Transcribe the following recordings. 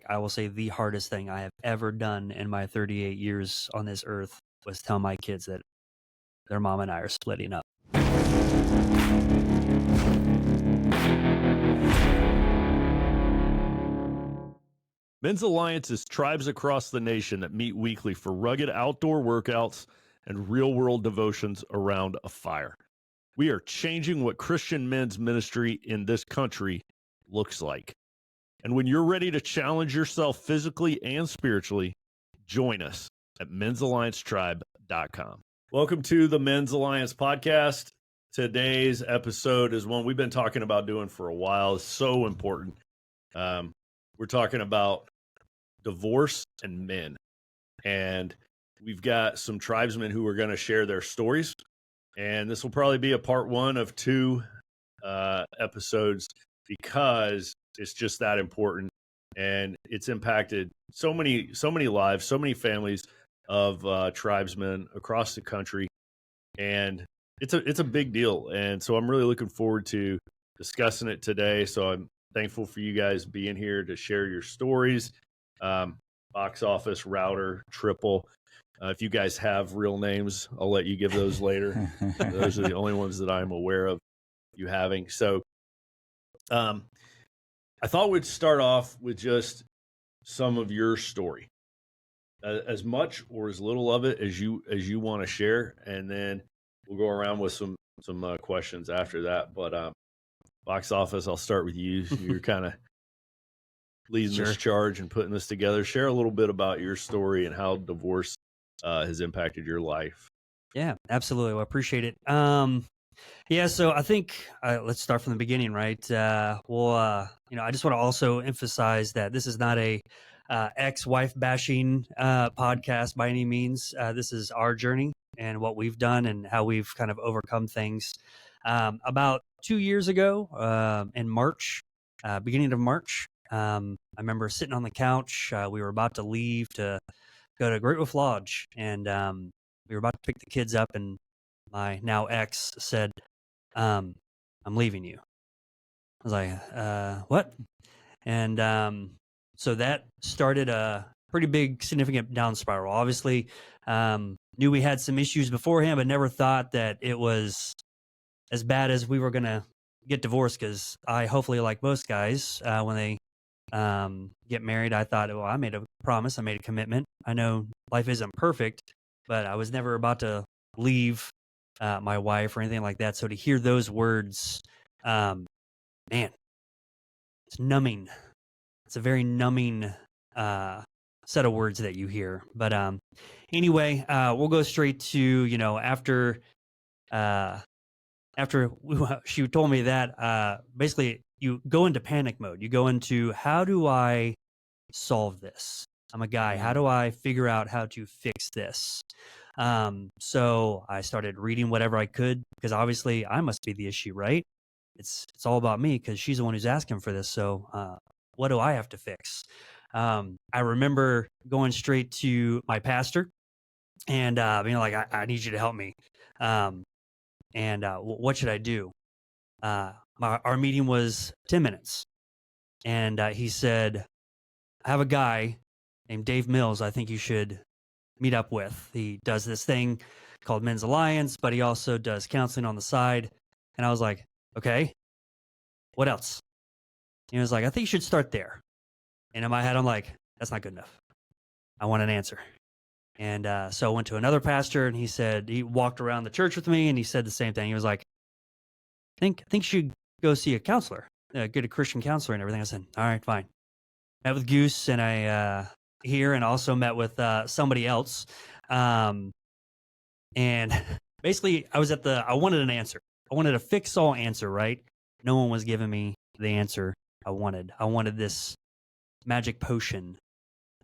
I will say the hardest thing I have ever done in my 38 years on this earth was tell my kids that their mom and I are splitting up. Men's Alliance is tribes across the nation that meet weekly for rugged outdoor workouts and real-world devotions around a fire. We are changing what Christian men's ministry in this country looks like. And when you're ready to challenge yourself physically and spiritually, join us at men'salliancetribe.com. Welcome to the Men's Alliance podcast. Today's episode is one we've been talking about doing for a while. It's so important. We're talking about divorce and men. And we've got some tribesmen who are going to share their stories. And this will probably be a part one of two episodes because it's just that important. And it's impacted so many lives, so many families of tribesmen across the country. And it's a big deal. And so I'm really looking forward to discussing it today. So I'm thankful for you guys being here to share your stories. Box office, router, triple. If you guys have real names, I'll let you give those later. Those are the only ones that I'm aware of you having. So I thought we'd start off with just some of your story, as much or as little of it as you want to share, and then we'll go around with some questions after that. But box office, I'll start with you. You're kind of leading this charge and putting this together. Share a little bit about your story and how divorce has impacted your life. Yeah, absolutely. Well, I appreciate it. Yeah, so I think let's start from the beginning, right? I just want to also emphasize that this is not a ex-wife bashing podcast by any means. This is our journey and what we've done and how we've kind of overcome things. About 2 years ago, in March, beginning of March, I remember sitting on the couch. We were about to leave to go to Great Wolf Lodge, and we were about to pick the kids up, and my now ex said, I'm leaving you. I was like, what? And so that started a pretty big, significant down spiral. Obviously, knew we had some issues beforehand, but never thought that it was as bad as we were going to get divorced, because I, hopefully like most guys, when they get married, I thought, well, I made a promise, I made a commitment. I know life isn't perfect, but I was never about to leave my wife or anything like that. So to hear those words, man, it's numbing. It's a very numbing set of words that you hear. But anyway, we'll go straight to, after she told me that, basically you go into panic mode. You go into, how do I solve this? I'm a guy. How do I figure out how to fix this? So I started reading whatever I could, because obviously I must be the issue, right? It's all about me, because she's the one who's asking for this. So what do I have to fix? I remember going straight to my pastor and being like, I need you to help me. What should I do? Our meeting was 10 minutes. And he said, I have a guy named Dave Mills I think you should meet up with. He does this thing called Men's Alliance, but he also does counseling on the side. And I was like, okay, what else? And he was like, I think you should start there. And in my head, I'm like, that's not good enough. I want an answer. And so I went to another pastor, and he walked around the church with me, and he said the same thing. He was like, I think you should go see a counselor, get a Christian counselor and everything. I said, all right, fine. Met with Goose, and I here, and also met with somebody else. And basically I wanted an answer. I wanted a fix-all answer, right? No one was giving me the answer I wanted. I wanted this magic potion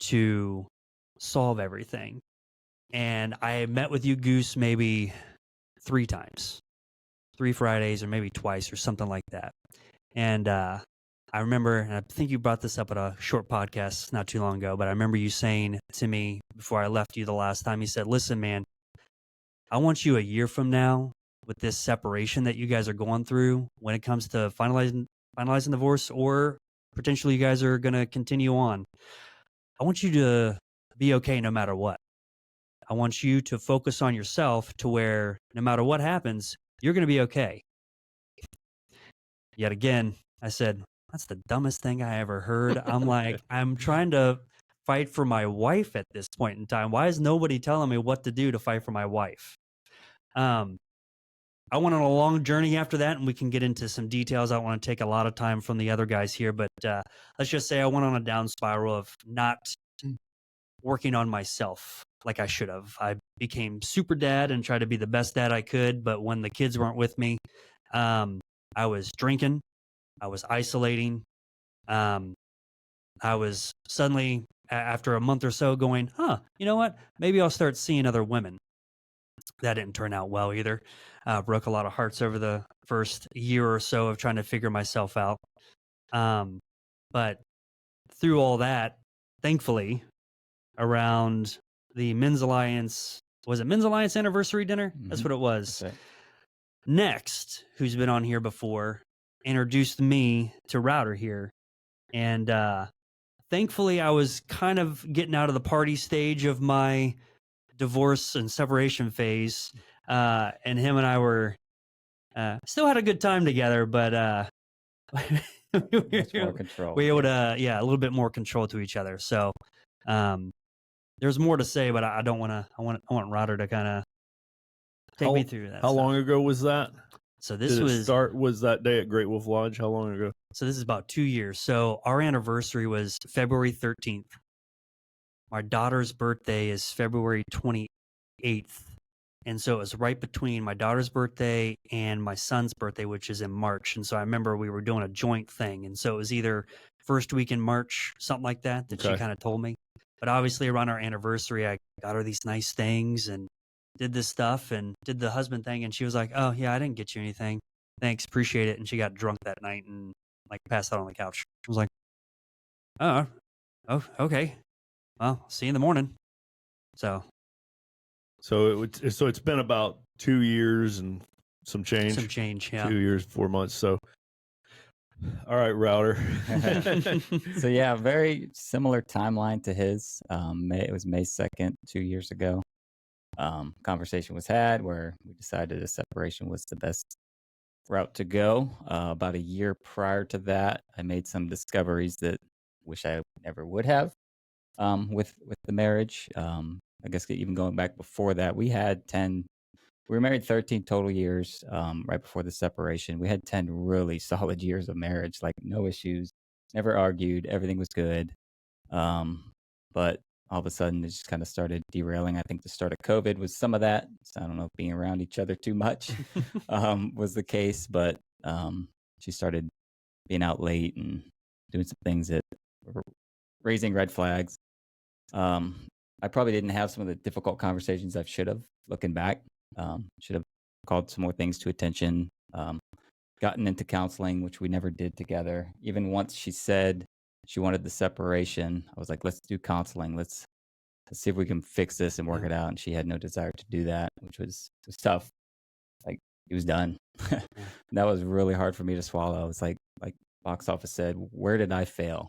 to solve everything. And I met with you, Goose, maybe 3 times, 3 Fridays, or maybe twice, or something like that. And I remember, and I think you brought this up at a short podcast not too long ago, but I remember you saying to me before I left you the last time, you said, listen, man, I want you a year from now, with this separation that you guys are going through when it comes to finalizing divorce, or potentially you guys are going to continue on. I want you to be okay no matter what. I want you to focus on yourself to where no matter what happens, you're going to be okay. Yet again, I said, that's the dumbest thing I ever heard. I'm like, I'm trying to fight for my wife at this point in time. Why is nobody telling me what to do to fight for my wife? I went on a long journey after that, and we can get into some details. I don't want to take a lot of time from the other guys here, but let's just say I went on a down spiral of not working on myself like I should have. I became super dad and tried to be the best dad I could, but when the kids weren't with me, I was drinking, I was isolating. I was suddenly, after a month or so, going, you know what? Maybe I'll start seeing other women. That didn't turn out well either. Broke a lot of hearts over the first year or so of trying to figure myself out. But through all that, thankfully, around the Men's Alliance, was it Men's Alliance anniversary dinner? That's what it was. Right. Next, who's been on here before, introduced me to Router here. And thankfully, I was kind of getting out of the party stage of my divorce and separation phase. And him and I were still had a good time together, but Much more control. we able to, a little bit more control to each other. So there's more to say, but I don't want to. I want Router to kind of take me through that. How long ago was that? So this was that day at Great Wolf Lodge? How long ago? So this is about 2 years. So our anniversary was February 13th. My daughter's birthday is February 28th. And so it was right between my daughter's birthday and my son's birthday, which is in March. And so I remember we were doing a joint thing. And so it was either first week in March, something like that, she kind of told me. But obviously around our anniversary, I got her these nice things and did this stuff and did the husband thing. And she was like, oh, yeah, I didn't get you anything. Thanks. Appreciate it. And she got drunk that night and like passed out on the couch. I was like, oh, okay. Well, see you in the morning. So it's been about 2 years and some change. Yeah. 2 years, 4 months. So, all right, Router. So yeah, very similar timeline to his. It was May 2nd, 2 years ago. Conversation was had where we decided a separation was the best route to go. About a year prior to that, I made some discoveries that wish I never would have with the marriage. I guess even going back before that, we were married 13 total years right before the separation. We had 10 really solid years of marriage, like no issues, never argued, everything was good. But all of a sudden, it just kind of started derailing. I think the start of COVID was some of that. So I don't know if being around each other too much was the case, but she started being out late and doing some things that were raising red flags. I probably didn't have some of the difficult conversations I should have, looking back. Should have called some more things to attention, gotten into counseling, which we never did together. Even once she said she wanted the separation, I was like, let's do counseling. Let's see if we can fix this and work it out. And she had no desire to do that, which was tough. Like, it was done. That was really hard for me to swallow. It's like box office said, where did I fail?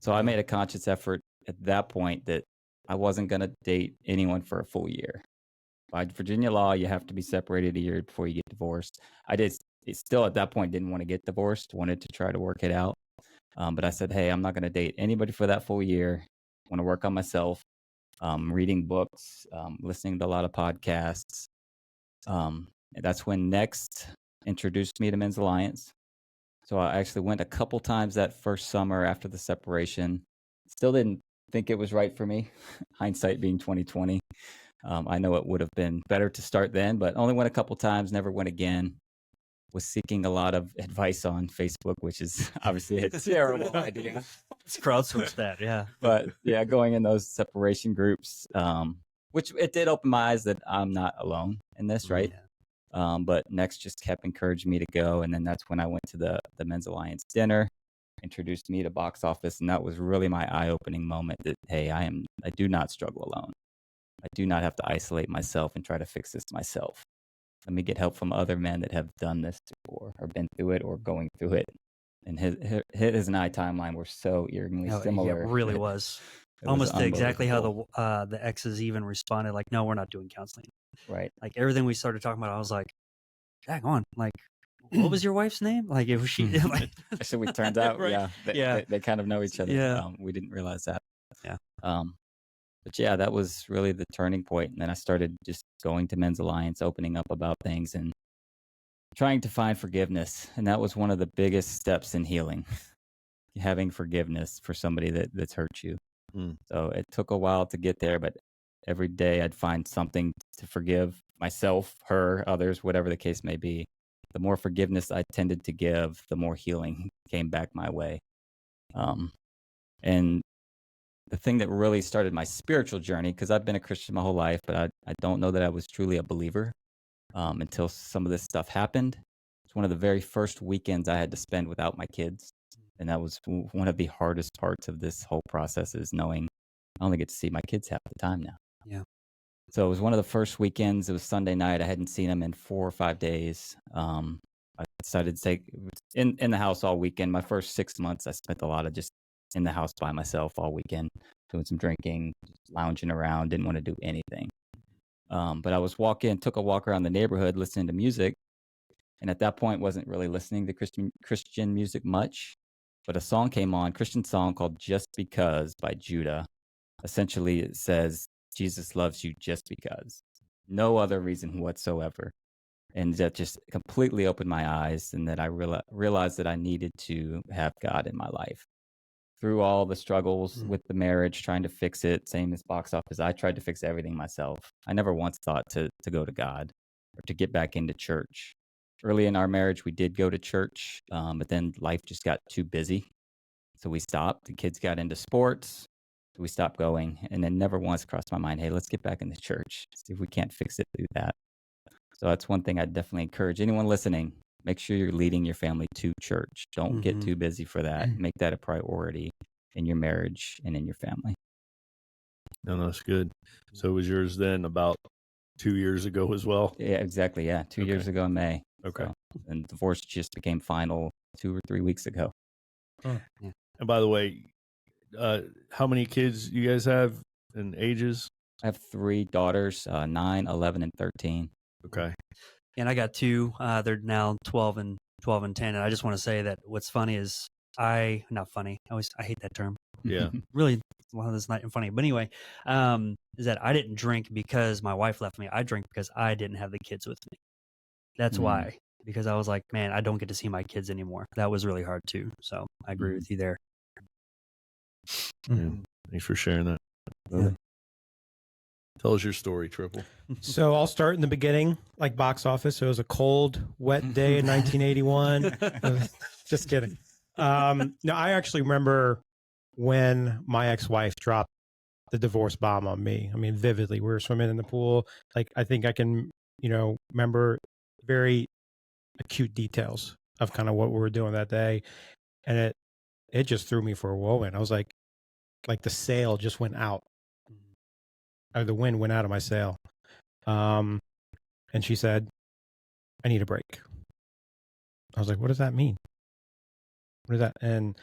So I made a conscious effort at that point that I wasn't going to date anyone for a full year. By Virginia law, you have to be separated a year before you get divorced. Still at that point didn't want to get divorced, wanted to try to work it out. But I said, hey, I'm not going to date anybody for that full year. I want to work on myself, reading books, listening to a lot of podcasts. And that's when Next introduced me to Men's Alliance. So I actually went a couple times that first summer after the separation. Still didn't think it was right for me. Hindsight being 2020. I know it would have been better to start then, but only went a couple times, never went again. Was seeking a lot of advice on Facebook, which is obviously a terrible idea. Let's crowdsource that, yeah. But yeah, going in those separation groups, which it did open my eyes that I'm not alone in this, right? Yeah. But Next just kept encouraging me to go. And then that's when I went to the Men's Alliance dinner, introduced me to box office. And that was really my eye-opening moment that, hey, I do not struggle alone. I do not have to isolate myself and try to fix this myself. Let me get help from other men that have done this before or been through it or going through it. And his and I timeline were so eerily Oh, similar. it really was. It was Almost exactly how unbelievable. the exes even responded. Like, no, we're not doing counseling. Right. Like everything we started talking about, I was like, "Dag on!" Like, what was your wife's name? Like, it was she. Like, So it turns out, right? yeah, they kind of know each other. Yeah. We didn't realize that. Yeah. But yeah, that was really the turning point. And then I started just going to Men's Alliance, opening up about things, and trying to find forgiveness. And that was one of the biggest steps in healing, having forgiveness for somebody that's hurt you. Mm. So it took a while to get there, but every day I'd find something to forgive myself, her, others, whatever the case may be. The more forgiveness I tended to give, the more healing came back my way. And the thing that really started my spiritual journey, because I've been a Christian my whole life, but I don't know that I was truly a believer until some of this stuff happened. It's one of the very first weekends I had to spend without my kids. And that was one of the hardest parts of this whole process, is knowing I only get to see my kids half the time now. Yeah. So it was one of the first weekends. It was Sunday night. I hadn't seen them in 4 or 5 days. I decided to take in the house all weekend. My first 6 months, I spent a lot of just in the house by myself all weekend, doing some drinking, lounging around, didn't want to do anything. But I was took a walk around the neighborhood, listening to music. And at that point, wasn't really listening to Christian music much. But a song came on, Christian song called Just Because by Judah. Essentially, it says, Jesus loves you just because. No other reason whatsoever. And that just completely opened my eyes, and that I realized that I needed to have God in my life. Through all the struggles with the marriage, trying to fix it, same as box office, I tried to fix everything myself. I never once thought to go to God or to get back into church. Early in our marriage, we did go to church, but then life just got too busy. So we stopped. The kids got into sports. So we stopped going. And then never once crossed my mind, hey, let's get back into church. See if we can't fix it through that. So that's one thing I'd definitely encourage anyone listening. Make sure you're leading your family to church. Don't get too busy for that. Make that a priority in your marriage and in your family. No, that's good. So was yours then about 2 years ago as well? Yeah, exactly. Yeah. 2 years ago in May. Okay. So, and divorce just became final 2 or 3 weeks ago. Huh. Yeah. And by the way, how many kids you guys have and ages? I have 3 daughters, 9, 11, and 13. Okay. And I got 2. They're now 12 and 10. And I just want to say that what's funny is not funny. I hate that term. Yeah. Really, well, that's not funny. But anyway, is that I didn't drink because my wife left me. I drank because I didn't have the kids with me. That's why. Because I was like, man, I don't get to see my kids anymore. That was really hard too. So I agree with you there. Yeah. Thanks for sharing that. Yeah. Tell us your story, Triple. So I'll start in the beginning, like box office. So it was a cold, wet day in 1981. Just kidding. No, I actually remember when my ex-wife dropped the divorce bomb on me. I mean, vividly. We were swimming in the pool. Like, I think I can, remember very acute details of kind of what we were doing that day. And it just threw me for a whirlwind. I was like the sail just went out. Or the wind went out of my sail. And she said, I need a break. I was like, what does that mean? What is that? And,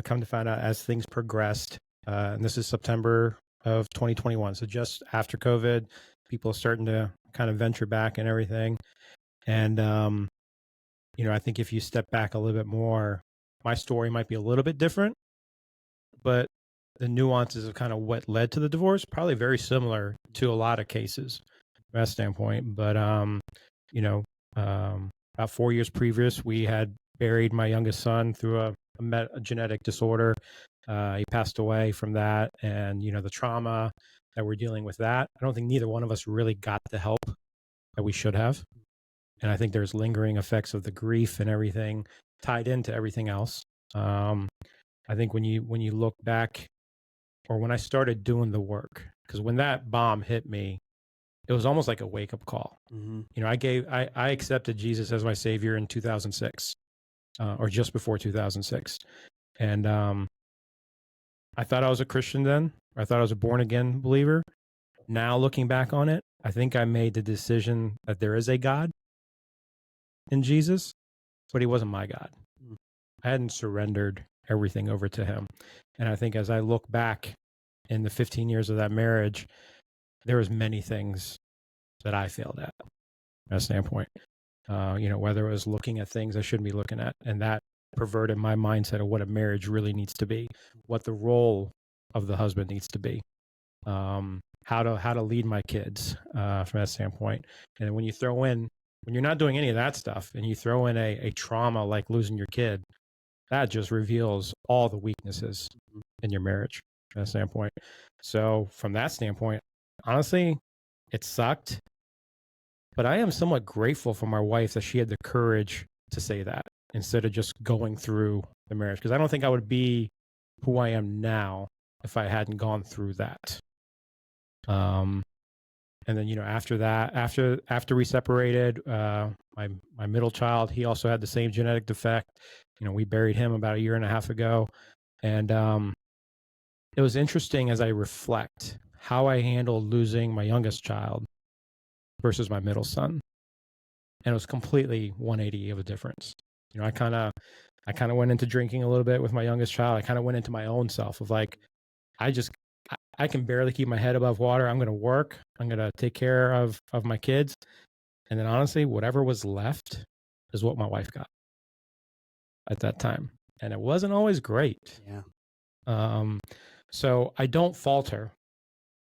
come to find out as things progressed, and this is September of 2021. So just after COVID, people are starting to kind of venture back and everything. And, I think if you step back a little bit more, my story might be a little bit different, but the nuances of kind of what led to the divorce, probably very similar to a lot of cases from that standpoint. But, about 4 years previous, we had buried my youngest son through a genetic disorder. He passed away from that. And, the trauma that we're dealing with that, I don't think neither one of us really got the help that we should have. And I think there's lingering effects of the grief and everything tied into everything else. I think when you look back, or when I started doing the work, because when that bomb hit me, it was almost like a wake up call. I accepted Jesus as my savior in 2006, or just before 2006. And I thought I was a Christian then. I thought I was a born again believer. Now looking back on it, I think I made the decision that there is a God in Jesus, but he wasn't my God. I hadn't surrendered everything over to him. And I think as I look back in the 15 years of that marriage, there was many things that I failed at from that standpoint. Whether it was looking at things I shouldn't be looking at, and that perverted my mindset of what a marriage really needs to be, what the role of the husband needs to be, how to lead my kids from that standpoint. And when you're not doing any of that stuff, and you throw in a trauma like losing your kid, that just reveals all the weaknesses in your marriage from that standpoint. So from that standpoint, honestly, it sucked. But I am somewhat grateful for my wife that she had the courage to say that instead of just going through the marriage. Because I don't think I would be who I am now if I hadn't gone through that. And then, after that, after we separated, my middle child, he also had the same genetic defect. We buried him about 1.5 years ago. And it was interesting as I reflect how I handled losing my youngest child versus my middle son. And it was completely 180 of a difference. I kind of went into drinking a little bit with my youngest child. I kind of went into my own self of like, I can barely keep my head above water. I'm going to work. I'm going to take care of my kids. And then honestly, whatever was left is what my wife got at that time. And it wasn't always great. Yeah. So I don't fault her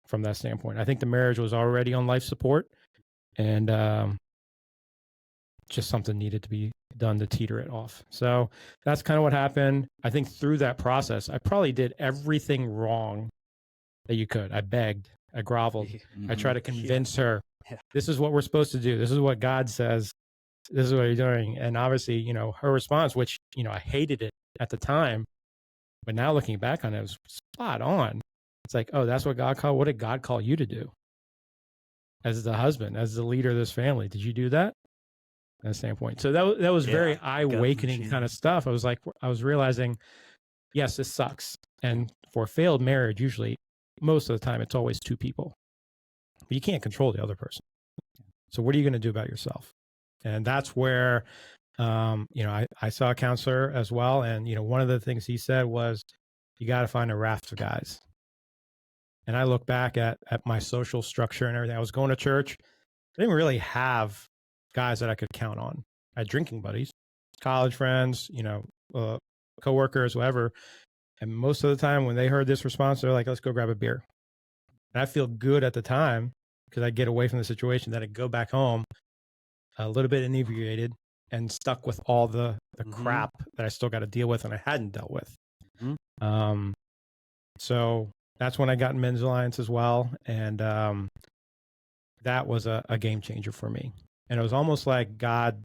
from that standpoint. I think the marriage was already on life support, and just something needed to be done to teeter it off. So that's kind of what happened. I think through that process, I probably did everything wrong that you could. I begged, I groveled, I tried to convince her, this is what we're supposed to do. This is what God says. This is what you're doing. And obviously, her response, which, I hated it at the time, but now looking back on it, was spot on. It's like, oh, that's what God called. What did God call you to do? As the husband, as the leader of this family, did you do that? That standpoint. So that was very eye-awakening kind of stuff. I was realizing, yes, this sucks. And for a failed marriage, usually, most of the time, it's always two people. But you can't control the other person. So what are you going to do about yourself? And that's where, I saw a counselor as well. And, one of the things he said was, you got to find a raft of guys. And I look back at my social structure and everything. I was going to church. I didn't really have guys that I could count on. I had drinking buddies, college friends, coworkers, whatever. And most of the time when they heard this response, they're like, let's go grab a beer. And I feel good at the time because I get away from the situation. Then I go back home a little bit inebriated and stuck with all the crap that I still got to deal with and I hadn't dealt with. So that's when I got in Men's Alliance as well. And that was a game changer for me. And it was almost like God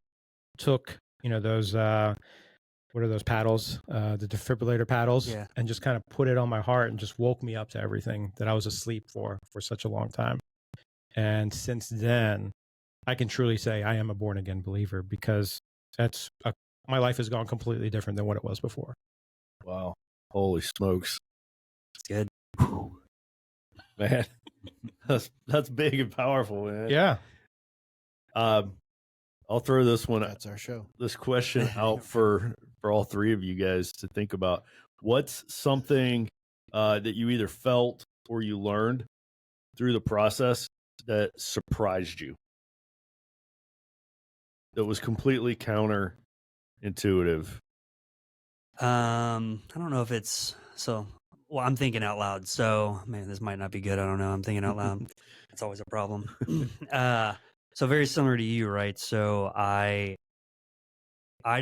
took, those, what are those paddles? The defibrillator paddles, and just kind of put it on my heart and just woke me up to everything that I was asleep for such a long time. And since then, I can truly say I am a born again believer because my life has gone completely different than what it was before. Wow. Holy smokes. It's good. Whew. Man, that's big and powerful, man. Yeah. I'll throw this one. That's our show. This question out for all three of you guys to think about. What's something that you either felt or you learned through the process that surprised you? That was completely counterintuitive. I don't know if it's so. Well, I'm thinking out loud. So, man, this might not be good. I don't know. I'm thinking out loud. It's always a problem. So very similar to you, right? So I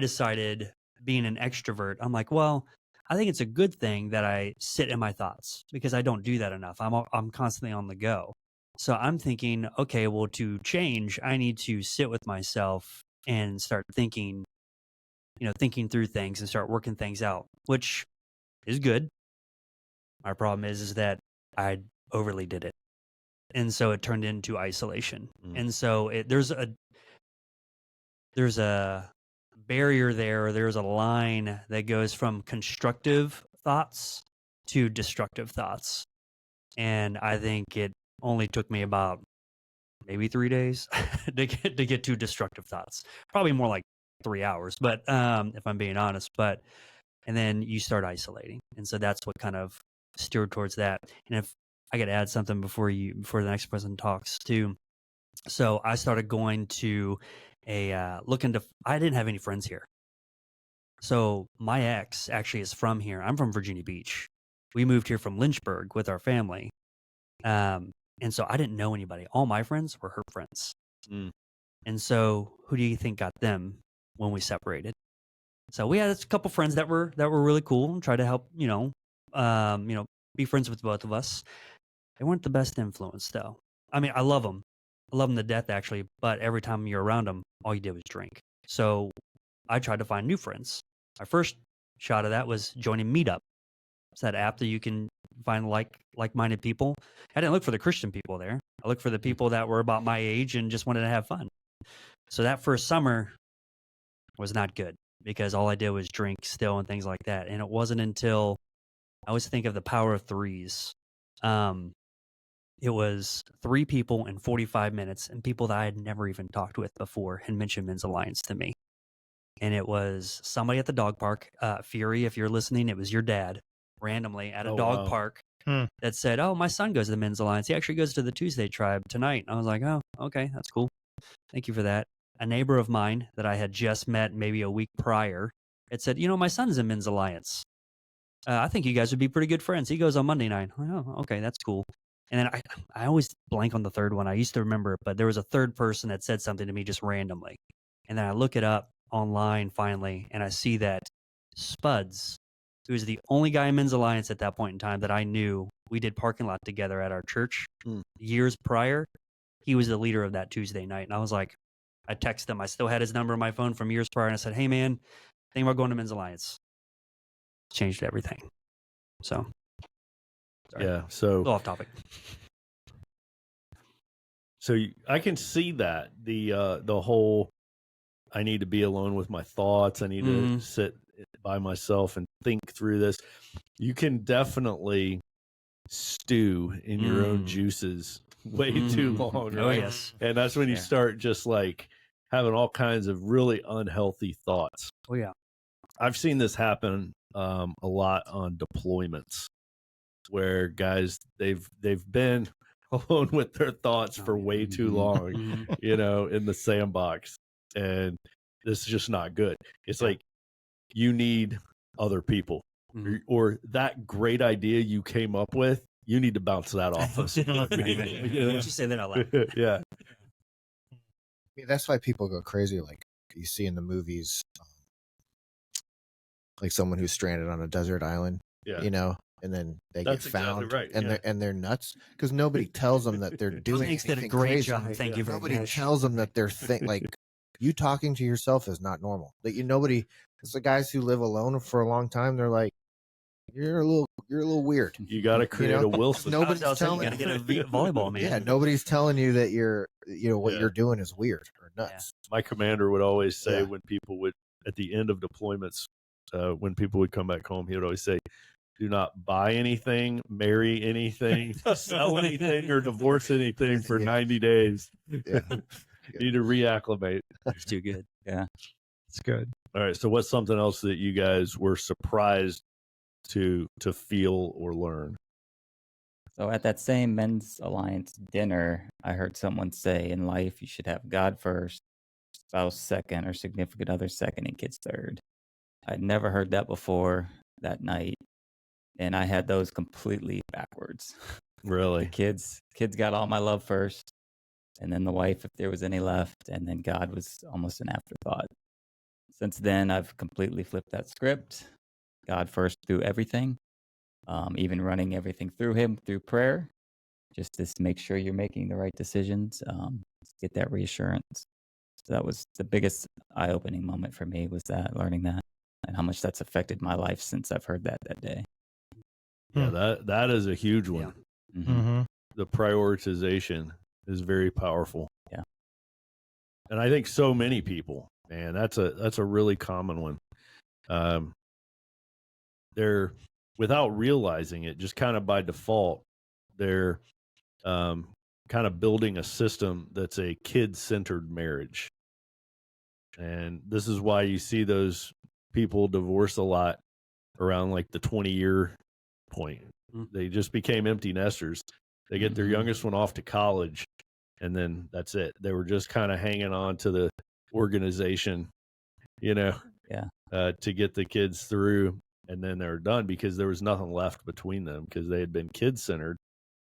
decided, being an extrovert, I'm like, well, I think it's a good thing that I sit in my thoughts because I don't do that enough. I'm constantly on the go. So I'm thinking, okay, well, to change, I need to sit with myself and start thinking through things and start working things out, which is good. My problem is that I overly did it. And so it turned into isolation. And so there's a barrier there, or there's a line that goes from constructive thoughts to destructive thoughts. And I think it only took me about maybe 3 days to get to destructive thoughts. Probably more like 3 hours, but if I'm being honest. But and then you start isolating. And so that's what kind of steered towards that. And if I could add something before the next person talks too. So I started going to I didn't have any friends here. So my ex actually is from here. I'm from Virginia Beach. We moved here from Lynchburg with our family. And so I didn't know anybody. All my friends were her friends. Mm. And so who do you think got them when we separated? So we had a couple friends that were really cool and tried to help, be friends with both of us. They weren't the best influence though. I mean, I love them. I love them to death actually, but every time you're around them, all you did was drink. So I tried to find new friends. My first shot of that was joining Meetup. It's that app that you can find like-minded people. I didn't look for the Christian people there. I looked for the people that were about my age and just wanted to have fun. So that first summer was not good because all I did was drink still and things like that. And it wasn't until I always think of the power of threes. It was 3 people in 45 minutes and people that I had never even talked with before had mentioned Men's Alliance to me. And it was somebody at the dog park, Fury, if you're listening, it was your dad randomly at a dog park that said, "Oh, my son goes to the Men's Alliance. He actually goes to the Tuesday Tribe tonight." And I was like, "Oh, okay, that's cool. Thank you for that." A neighbor of mine that I had just met maybe a week prior had said, "My son's in Men's Alliance. I think you guys would be pretty good friends. He goes on Monday night." Oh, okay, that's cool. And then I always blank on the third one. I used to remember it, but there was a third person that said something to me just randomly. And then I look it up online finally, and I see that Spuds, who was the only guy in Men's Alliance at that point in time that I knew, we did parking lot together at our church years prior. He was the leader of that Tuesday night. And I was like, I texted him. I still had his number on my phone from years prior. And I said, "Hey, man, think about going to Men's Alliance." Changed everything. So, sorry. Yeah. A So little off topic. So I can see that the whole I need to be alone with my thoughts. I need to sit by myself and think through this. You can definitely stew in your own juices way too long, right? Oh, yes. And that's when you start just like having all kinds of really unhealthy thoughts. Oh, yeah. I've seen this happen a lot on deployments where guys they've been alone with their thoughts for way too long, in the sandbox. And this is just not good. It's like you need other people or that great idea you came up with. You need to bounce that off us. Why don't you say that out loud? Yeah. I mean, that's why people go crazy. Like you see in the movies, like someone who's stranded on a desert island, and then they get found, exactly right. and they're nuts because nobody tells them that they're doing Thanks, did a anything great crazy. job. Thank you very Nobody much. tells them that they're like you talking to yourself is not normal. That nobody. It's the guys who live alone for a long time. They're like, you're a little weird. You got to create a Wilson. Nobody's telling you. Got to get a volleyball, man. Yeah, nobody's telling you that what you're doing is weird or nuts. My commander would always say when people would at the end of deployments, when people would come back home, he would always say, "Do not buy anything, marry anything, sell anything, or divorce anything for 90 days. Yeah. You need to reacclimate." It's too good. Yeah. It's good. All right. So what's something else that you guys were surprised to feel or learn? So at that same Men's Alliance dinner, I heard someone say in life you should have God first, spouse second, or significant other second, and kids third. I'd never heard that before that night, and I had those completely backwards. Really? The kids got all my love first, and then the wife, if there was any left, and then God was almost an afterthought. Since then, I've completely flipped that script. God first through everything, even running everything through Him through prayer, just to make sure you're making the right decisions, get that reassurance. So that was the biggest eye-opening moment for me, was that, learning that, and how much that's affected my life since I've heard that day. Yeah, that is a huge one. Yeah. Mm-hmm. The prioritization is very powerful. Yeah. And I think so many people, man, that's a really common one. They're, without realizing it, just kind of by default, they're kind of building a system that's a kid-centered marriage. And this is why you see those people divorce a lot around like the 20-year point. They just became empty nesters. They get their youngest one off to college, and then that's it. They were just kind of hanging on to the organization, to get the kids through, and then they were done because there was nothing left between them because they had been kid-centered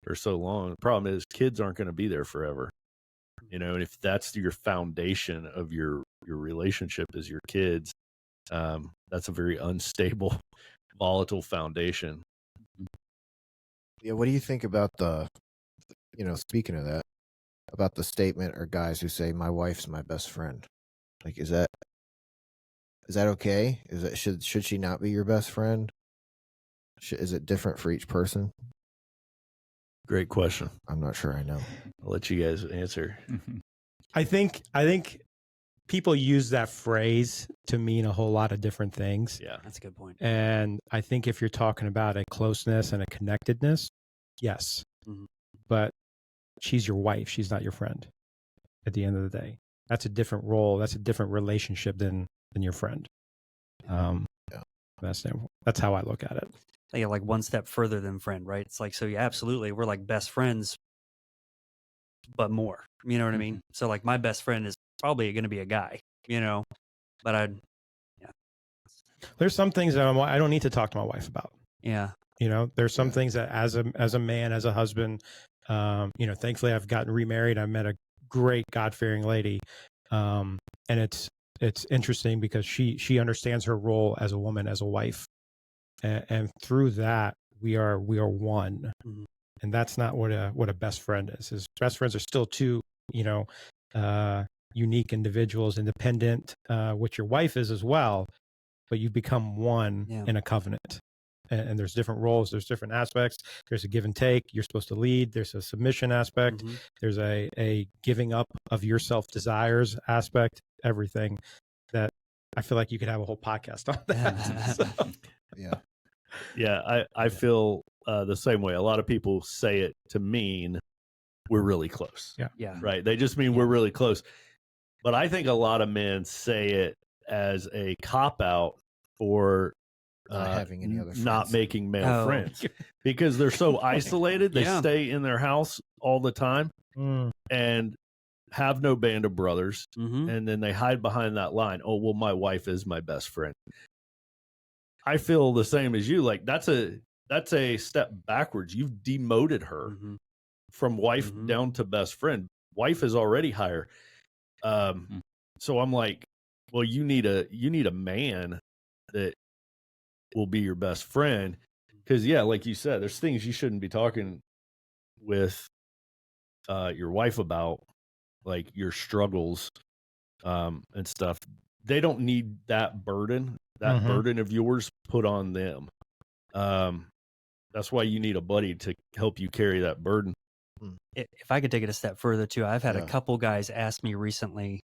for so long. The problem is kids aren't going to be there forever, and if that's your foundation of your relationship is your kids, that's a very unstable, volatile foundation. Yeah, what do you think about speaking of that, about the statement or guys who say my wife's my best friend? Like, is that okay? Should she not be your best friend? Is it different for each person? Great question. I'm not sure I know. I'll let you guys answer. I think people use that phrase to mean a whole lot of different things. Yeah, that's a good point. And I think if you're talking about a closeness and a connectedness, yes. Mhm. But she's your wife. She's not your friend at the end of the day. That's a different role. That's a different relationship than your friend. That's how I look at it. Like one step further than friend, right? It's like, so yeah, absolutely. We're like best friends, but more, you know what I mean? So like my best friend is probably going to be a guy, but there's some things that I don't need to talk to my wife about. Yeah. There's some things that as a man, as a husband, thankfully I've gotten remarried. I met a great God-fearing lady. And it's interesting because she understands her role as a woman, as a wife. And through that, we are one. Mm-hmm. And that's not what a best friend is. His best friends are still two, unique individuals, independent, which your wife is as well, but you become one in a covenant. And there's different roles, there's different aspects. There's a give and take. You're supposed to lead. There's a submission aspect. Mm-hmm. There's a giving up of your self-desires aspect, everything that I feel like you could have a whole podcast on that. So. Yeah. I feel the same way. A lot of people say it to mean we're really close. Yeah. Right. They just mean we're really close. But I think a lot of men say it as a cop-out for not having any other friends. Not making male friends because they're so isolated. They stay in their house all the time and have no band of brothers. Mm-hmm. And then they hide behind that line. Oh, well, my wife is my best friend. I feel the same as you. Like that's a step backwards. You've demoted her from wife down to best friend. Wife is already higher. So I'm like, well, you need a man that will be your best friend. Because like you said, there's things you shouldn't be talking with your wife about, like your struggles and stuff. They don't need that burden of yours put on them. That's why you need a buddy to help you carry that burden. If I could take it a step further too, I've had a couple guys ask me recently.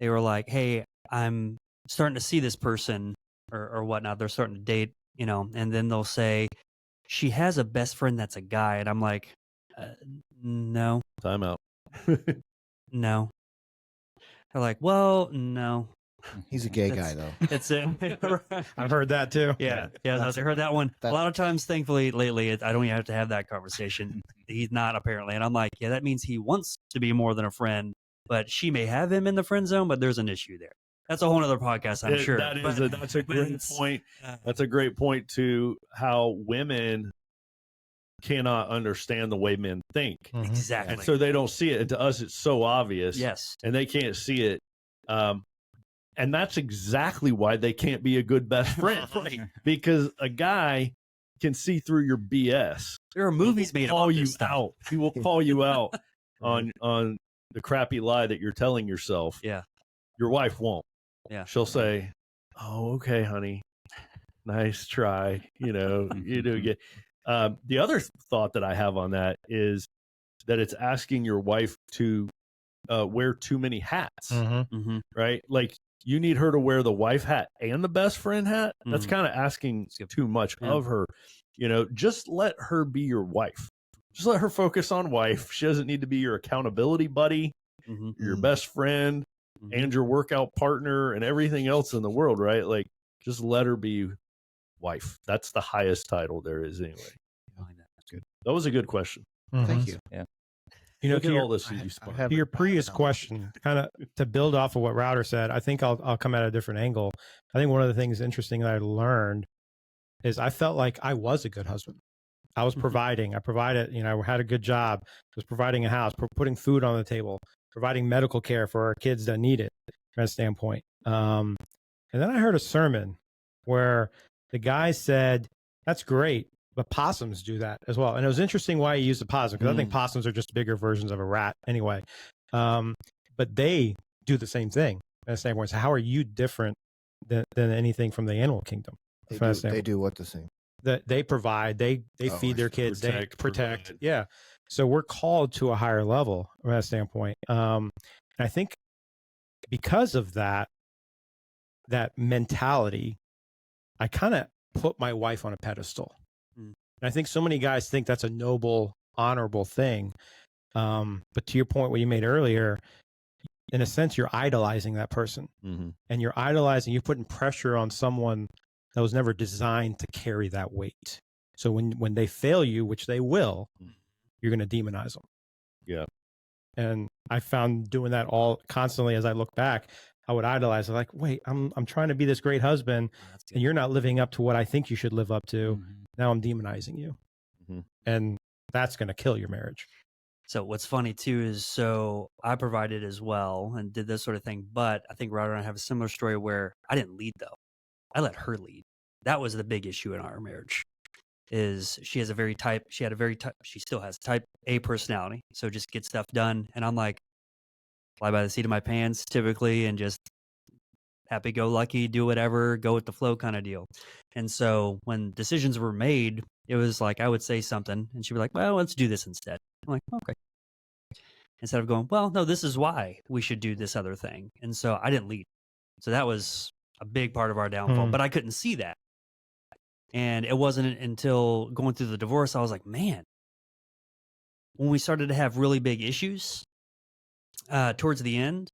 They were like, hey, I'm starting to see this person or whatnot. They're starting to date, and then they'll say, she has a best friend that's a guy. And I'm like, no. Time out. No. They're like, well, no. He's a gay guy, though. That's it. I've heard that too. Yeah. I heard that one. A lot of times, thankfully, lately, I don't even have to have that conversation. He's not, apparently. And I'm like, yeah, that means he wants to be more than a friend, but she may have him in the friend zone, but there's an issue there. That's a whole other podcast, I'm sure. That's a great point. That's a great point to how women cannot understand the way men think. Exactly. And so they don't see it. And to us, it's so obvious. Yes. And they can't see it. And that's exactly why they can't be a good best friend. Right. Because a guy can see through your BS. There are movies made about this stuff. Out. He will call you out on the crappy lie that you're telling yourself. Yeah. Your wife won't. Yeah. She'll say, oh, okay, honey. Nice try. You do get. The other thought that I have on that is that it's asking your wife to wear too many hats, right? Like you need her to wear the wife hat and the best friend hat. That's kind of asking too much of her. Just let her be your wife. Just let her focus on wife. She doesn't need to be your accountability buddy, your best friend, and your workout partner and everything else in the world, right? Like just let her be wife. That's the highest title there is anyway. That's good. That was a good question. Thank you. Yeah. You know, Look to at your, all this I you ha- I spun. have to your it back previous on my- question, kind of to build off of what Router said, I think I'll come at a different angle. I think one of the things interesting that I learned is I felt like I was a good husband. I was providing. I provided, you know, I had a good job, was providing a house, putting food on the table, providing medical care for our kids that need it from that standpoint. And then I heard a sermon where the guy said, that's great, but possums do that as well. And it was interesting why he used the possum, because I think possums are just bigger versions of a rat anyway. But they do the same thing from that standpoint. So how are you different than anything from the animal kingdom? They do what the same. That they provide, they Oh, feed I their see. kids, they Protect, protect. provide. Yeah. So we're called to a higher level from that standpoint. And I think because of that mentality, I kind of put my wife on a pedestal. And I think so many guys think that's a noble, honorable thing. But to your point, what you made earlier, in a sense, you're idolizing that person. And you're idolizing, you're putting pressure on someone that was never designed to carry that weight. So when they fail you, which they will, you're going to demonize them. Yeah. And I found doing that all constantly as I look back, I would idolize. I'm like, wait, I'm trying to be this great husband, and you're not living up to what I think you should live up to. Now I'm demonizing you. And that's going to kill your marriage. So what's funny too is, so I provided as well and did this sort of thing, but I think Ryder and I have a similar story where I didn't lead though. I let her lead. That was the big issue in our marriage. Is she still has type A personality, so just get stuff done, and I'm like, fly by the seat of my pants typically, and just happy go lucky, do whatever, go with the flow kind of deal. And so when decisions were made, it was like I would say something and she'd be like, well, let's do this instead. I'm like, okay. Instead of going, well, no, this is why we should do this other thing. And so I didn't lead. So that was a big part of our downfall, but I couldn't see that. And it wasn't until going through the divorce, I was like, man, when we started to have really big issues towards the end,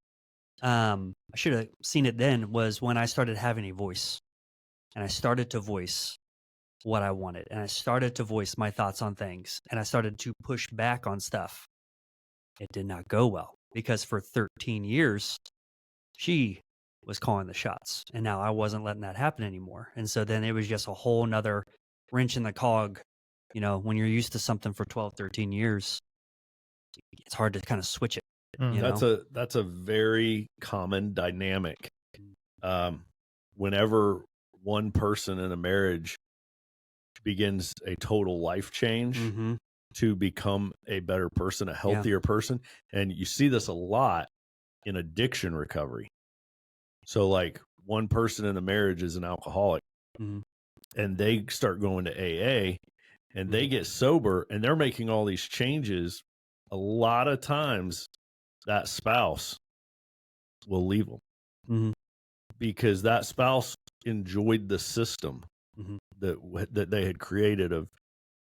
I should have seen it then, was when I started having a voice and I started to voice what I wanted. And I started to voice my thoughts on things, and I started to push back on stuff. It did not go well because for 13 years, she was calling the shots, and now I wasn't letting that happen anymore. And so then it was just a whole nother wrench in the cog. You know, when you're used to something for 12, 13 years, it's hard to kind of switch it. You know? That's a very common dynamic. Whenever one person in a marriage begins a total life change to become a better person, a healthier person, and you see this a lot in addiction recovery. So like one person in a marriage is an alcoholic and they start going to AA and they get sober and they're making all these changes. A lot of times that spouse will leave them because that spouse enjoyed the system that they had created of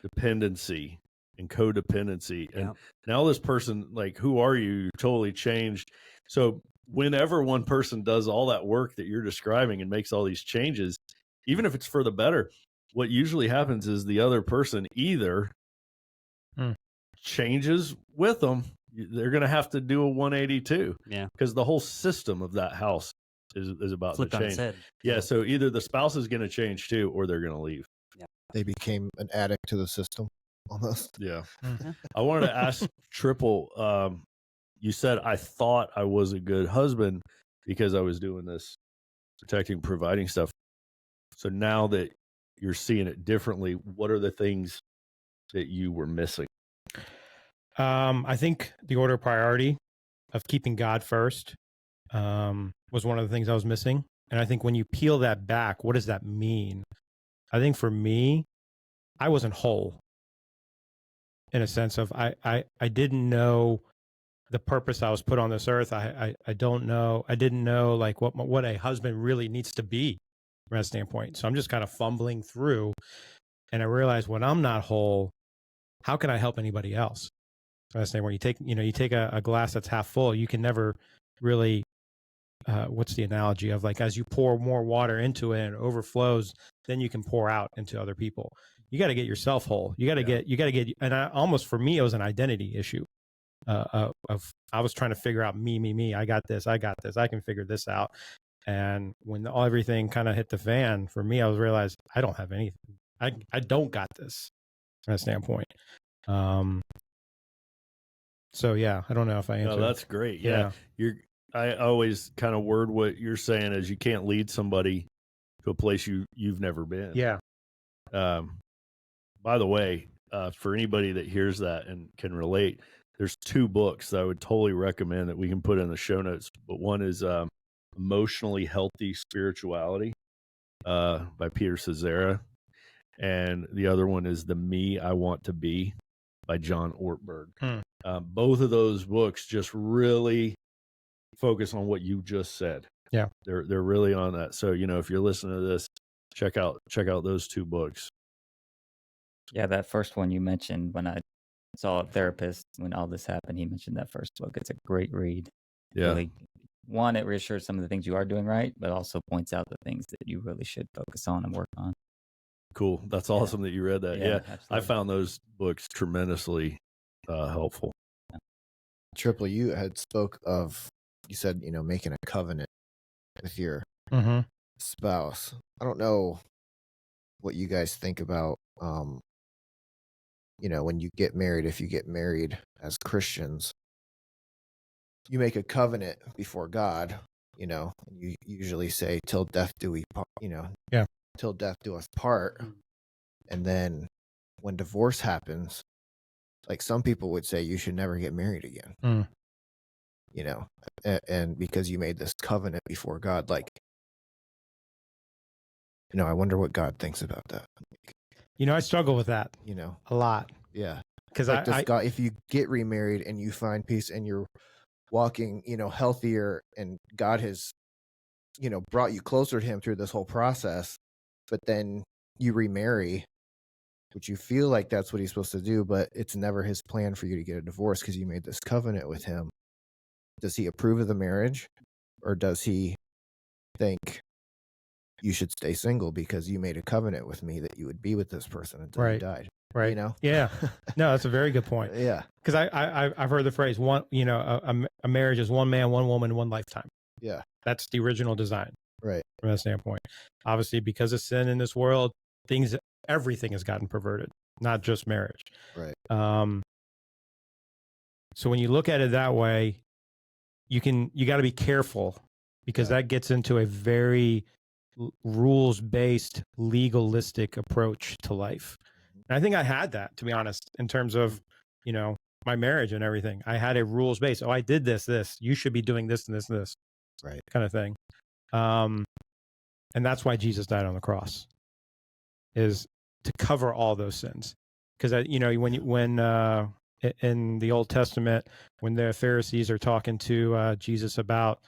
dependency and codependency. And now this person, like, who are you? You're totally changed. So whenever one person does all that work that you're describing and makes all these changes, even if it's for the better, what usually happens is the other person either changes with them. They're going to have to do a 182 because the whole system of that house is about Flipped to on its change. head. Yeah. So either the spouse is going to change too, or they're going to leave. They became an addict to the system almost. Yeah. I wanted to ask Triple, you said, I thought I was a good husband because I was doing this protecting, providing stuff. So now that you're seeing it differently, what are the things that you were missing? I think the order of priority of keeping God first was one of the things I was missing. And I think when you peel that back, what does that mean? I think for me, I wasn't whole in a sense of I didn't know the purpose I was put on this earth. I didn't know like what a husband really needs to be from that standpoint. So I'm just kind of fumbling through, and I realized when I'm not whole, how can I help anybody else? From that standpoint, you take a glass that's half full, you can never really what's the analogy of like, as you pour more water into it and it overflows, then you can pour out into other people. You got to get yourself whole. You got to get, and almost for me, it was an identity issue. Of I was trying to figure out me. I got this. I can figure this out. And when everything kind of hit the fan for me, I was realized I don't have anything. I don't got this from that standpoint. So yeah, I don't know if I answered. No, that's great. Yeah. I always kind of word what you're saying as you can't lead somebody to a place you've never been. Yeah. By the way, for anybody that hears that and can relate, there's 2 books that I would totally recommend that we can put in the show notes. But one is Emotionally Healthy Spirituality by Peter Cesare. And the other one is The Me I Want to Be by John Ortberg. Both of those books just really focus on what you just said. Yeah. They're really on that. So, if you're listening to this, check out those 2 books. Yeah, that first one you mentioned, when I saw a therapist when all this happened, he mentioned that first book. It's a great read. Yeah. Really, one, it reassures some of the things you are doing right, but also points out the things that you really should focus on and work on. Cool. That's awesome that you read that. Yeah. I found those books tremendously helpful. Triple, you had spoke of, you said, making a covenant with your spouse. I don't know what you guys think about, when you get married, if you get married as Christians, you make a covenant before God, you usually say, till death do we, till death do us part. And then when divorce happens, like some people would say you should never get married again, and because you made this covenant before God, like, I wonder what God thinks about that. I struggle with that, a lot. Yeah. Because like God, if you get remarried and you find peace and you're walking, healthier, and God has, brought you closer to him through this whole process, but then you remarry, which you feel like that's what he's supposed to do, but it's never his plan for you to get a divorce because you made this covenant with him. Does he approve of the marriage, or does he think you should stay single because you made a covenant with me that you would be with this person until you died? Right. Yeah. No, that's a very good point. Yeah. Because I've heard the phrase, one, a marriage is one man, one woman, one lifetime. Yeah. That's the original design. Right. From that standpoint. Obviously, because of sin in this world, everything has gotten perverted, not just marriage. Right. So when you look at it that way, you got to be careful, because that gets into a very rules-based, legalistic approach to life. And I think I had that, to be honest, in terms of, my marriage and everything. I had a rules-based. Oh, I did this. You should be doing this and this and this. Right. Kind of thing. And that's why Jesus died on the cross, is to cover all those sins. Because when in the Old Testament, when the Pharisees are talking to Jesus about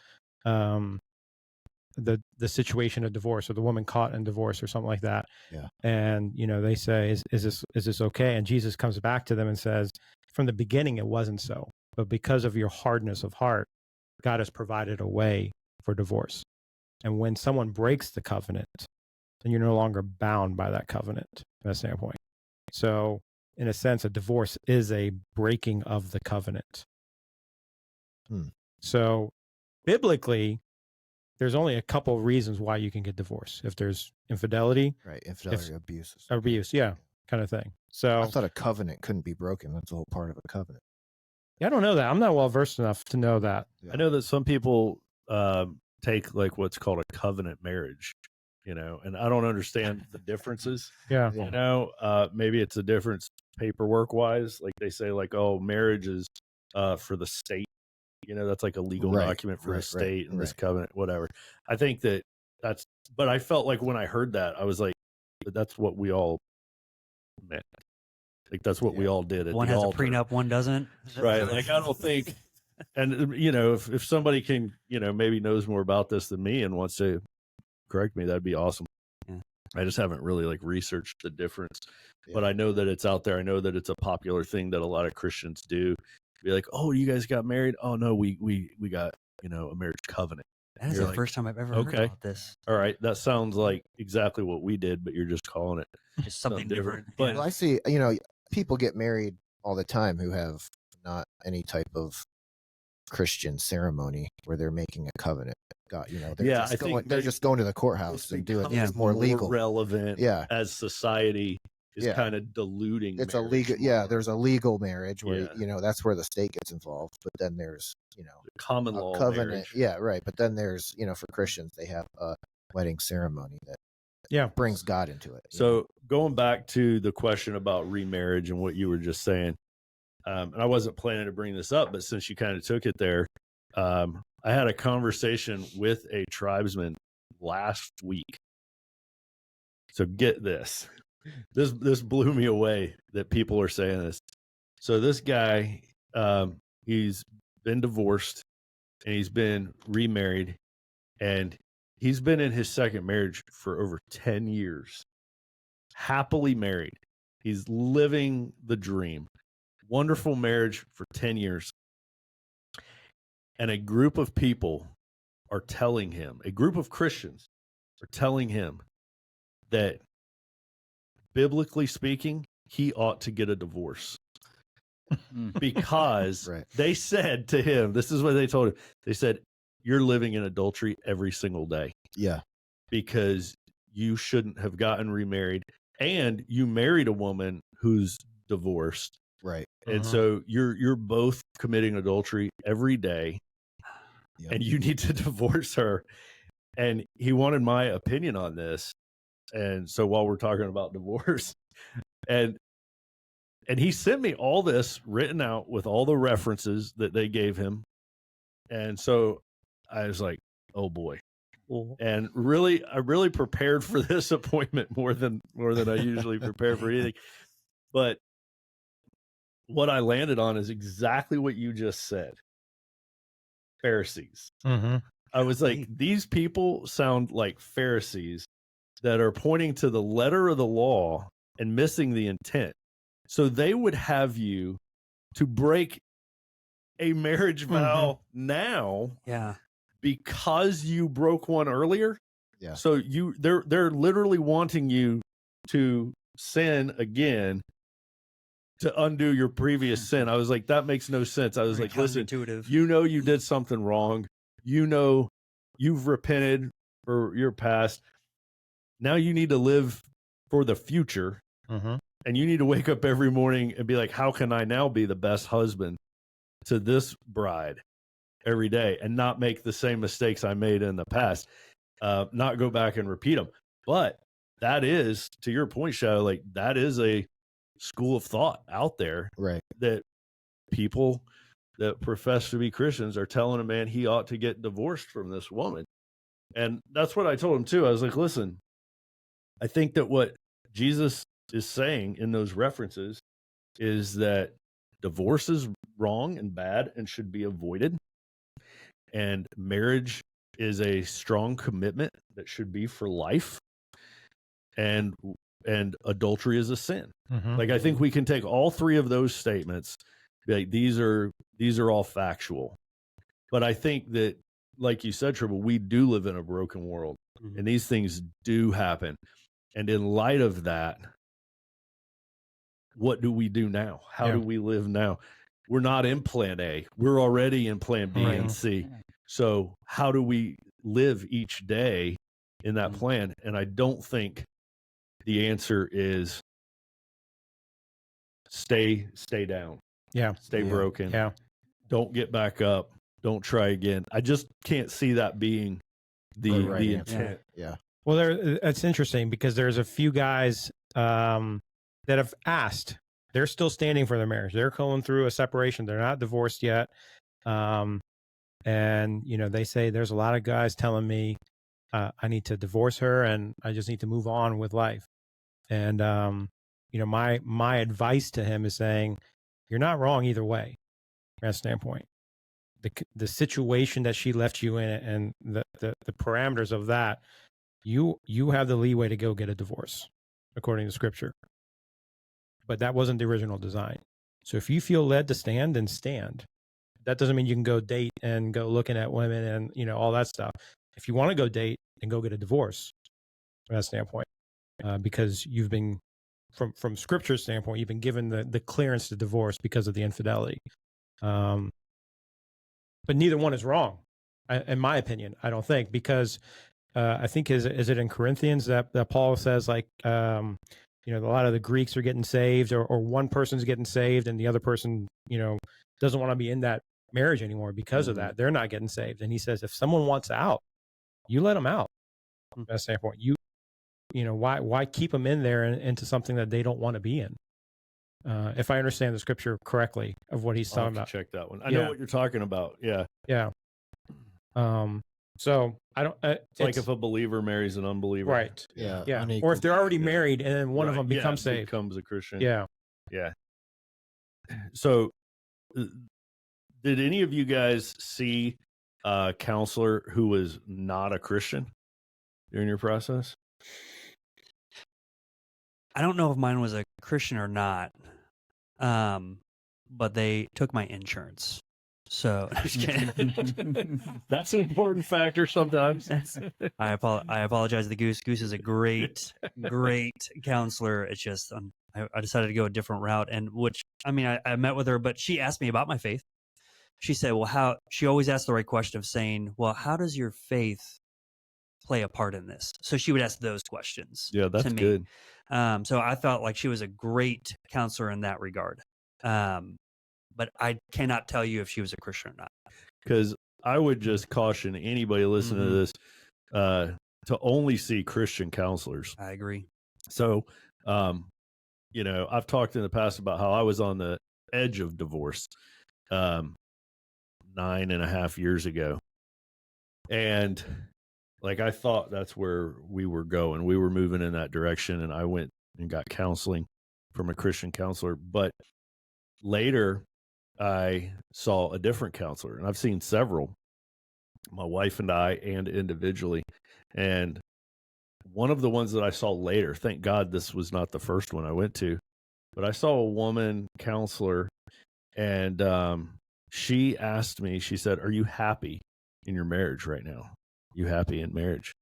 the situation of divorce, or the woman caught in divorce or something like that, and they say, is this okay? And Jesus comes back to them and says, from the beginning it wasn't so, but because of your hardness of heart, God has provided a way for divorce. And when someone breaks the covenant, then you're no longer bound by that covenant from that standpoint. So in a sense, a divorce is a breaking of the covenant. So biblically, there's only a couple reasons why you can get divorced. If there's infidelity. Right. Infidelity, abuse. Abuse, yeah, kind of thing. So I thought a covenant couldn't be broken. That's the whole part of a covenant. Yeah, I don't know that. I'm not well versed enough to know that. I know that some people take like what's called a covenant marriage, and I don't understand the differences. Yeah. Maybe it's a difference paperwork wise. Like they say, like, oh, marriage is for the state. That's like a legal document for the state, and this covenant, whatever. I think but I felt like when I heard that, I was like, but that's what we all meant. Like that's what we all did. At one the has altar. a prenup, one doesn't. Right. Like I don't think, and if somebody can, maybe knows more about this than me and wants to correct me, that'd be awesome. Yeah. I just haven't really researched the difference, but I know that it's out there. I know that it's a popular thing that a lot of Christians do. Be like, oh, you guys got married? Oh no, we got a marriage covenant. That is You're the like, first time I've ever heard okay. about this. All right, that sounds like exactly what we did, but you're just calling it Just something different. But Well, I see, you know, people get married all the time who have not any type of Christian ceremony where they're making a covenant. God, you know, they're just going to the courthouse and doing it's it's more legal. relevant. Yeah. As society is Yeah. kind of diluting. It's a marriage legal, more. there's a legal marriage where, Yeah. you know, that's where the state gets involved. But then there's, you know, Common a law covenant. marriage. Yeah, right. But then there's, you know, for Christians, they have a wedding ceremony that brings God into it. So going back to the question about remarriage and what you were just saying, and I wasn't planning to bring this up, but since you kind of took it there, I had a conversation with a tribesman last week. So get this. This blew me away that people are saying this. So this guy, he's been divorced and he's been remarried, and he's been in his second marriage for over 10 years. Happily married. He's living the dream. Wonderful marriage for 10 years. And a group of people are telling him, a group of Christians are telling him that biblically speaking, he ought to get a divorce. Because Right. they said to him, this is what they told him. They said, you're living in adultery every single day. Yeah. Because you shouldn't have gotten remarried, and you married a woman who's divorced. Right. And so you're both committing adultery every day. Yep. And you need to divorce her. And he wanted my opinion on this. And so while we're talking about divorce, and he sent me all this written out with all the references that they gave him. And so I was like, oh boy. And really, I really prepared for this appointment more than I usually prepare for anything. But what I landed on is exactly what you just said. Pharisees. I was like, these people sound like Pharisees that are pointing to the letter of the law and missing the intent. So they would have you to break a marriage vow now, because you broke one earlier. Yeah. So they're literally wanting you to sin again to undo your previous sin. I was like, that makes no sense. I was like, listen, you know you did something wrong. You know you've repented for your past. Now you need to live for the future. And you need to wake up every morning and be like, how can I now be the best husband to this bride every day and not make the same mistakes I made in the past, not go back and repeat them. But that is, to your point, Shadow, like that is a school of thought out there, right? That people that profess to be Christians are telling a man he ought to get divorced from this woman. And that's what I told him too. I was like, listen, I think that what Jesus is saying in those references is that divorce is wrong and bad and should be avoided. And marriage is a strong commitment that should be for life. And adultery is a sin. Like, I think we can take all three of those statements, like these are all factual. But I think that, like you said, Triple, we do live in a broken world, and these things do happen. And in light of that, what do we do now? How do we live now? We're not in plan A. We're already in plan B and C. So how do we live each day in that plan? And I don't think the answer is stay down. Stay broken. Don't get back up. Don't try again. I just can't see that being the intent. Well, that's interesting because there's a few guys that have asked. They're still standing for their marriage. They're going through a separation. They're not divorced yet. And, you know, they say there's a lot of guys telling me I need to divorce her and I just need to move on with life. And, you know, my advice to him is saying, you're not wrong either way from that standpoint. The situation that she left you in and the parameters of that, you have the leeway to go get a divorce according to scripture. But that wasn't the original design. So if you feel led to stand, then stand. that doesn't mean you can go date and go looking at women and, you know, all that stuff. If you want to go date, then go get a divorce from that standpoint, because you've been, from scripture standpoint, you've been given the clearance to divorce because of the infidelity. But neither one is wrong, in my opinion. I don't think, because I think is it in Corinthians that Paul says, like, you know, a lot of the Greeks are getting saved, or one person's getting saved and the other person, you know, doesn't want to be in that marriage anymore because of that. They're not getting saved. And he says, if someone wants out, you let them out. From that standpoint, you know, why keep them in there and into something that they don't want to be in? If I understand the scripture correctly of what he's talking about. Check that one. I know what you're talking about. Yeah. Yeah. So I don't. It's like if a believer marries an unbeliever, right? Yeah. Yeah. Unequal. Or if they're already married and then one of them becomes saved, becomes a Christian. Yeah. Yeah. So, did any of you guys see a counselor who was not a Christian during your process? I don't know if mine was a Christian or not, but they took my insurance. So just kidding. That's an important factor sometimes. I apologize to the Goose. Goose is a great counselor. It's just I decided to go a different route, and which, I mean, I met with her, but she asked me about my faith. She said, well, she always asked the right question of saying, well, how does your faith play a part in this? So she would ask those questions. Yeah, that's to me. good. So I felt like she was a great counselor in that regard. But I cannot tell you if she was a Christian or not. Because I would just caution anybody listening to this to only see Christian counselors. I agree. So, you know, I've talked in the past about how I was on the edge of divorce 9.5 years ago. And like, I thought that's where we were going. We were moving in that direction, and I went and got counseling from a Christian counselor. But later, I saw a different counselor, and I've seen several, my wife and I, and individually. And one of the ones that I saw later, thank God this was not the first one I went to, but I saw a woman counselor, and she asked me, she said, are you happy in your marriage right now? You happy in marriage?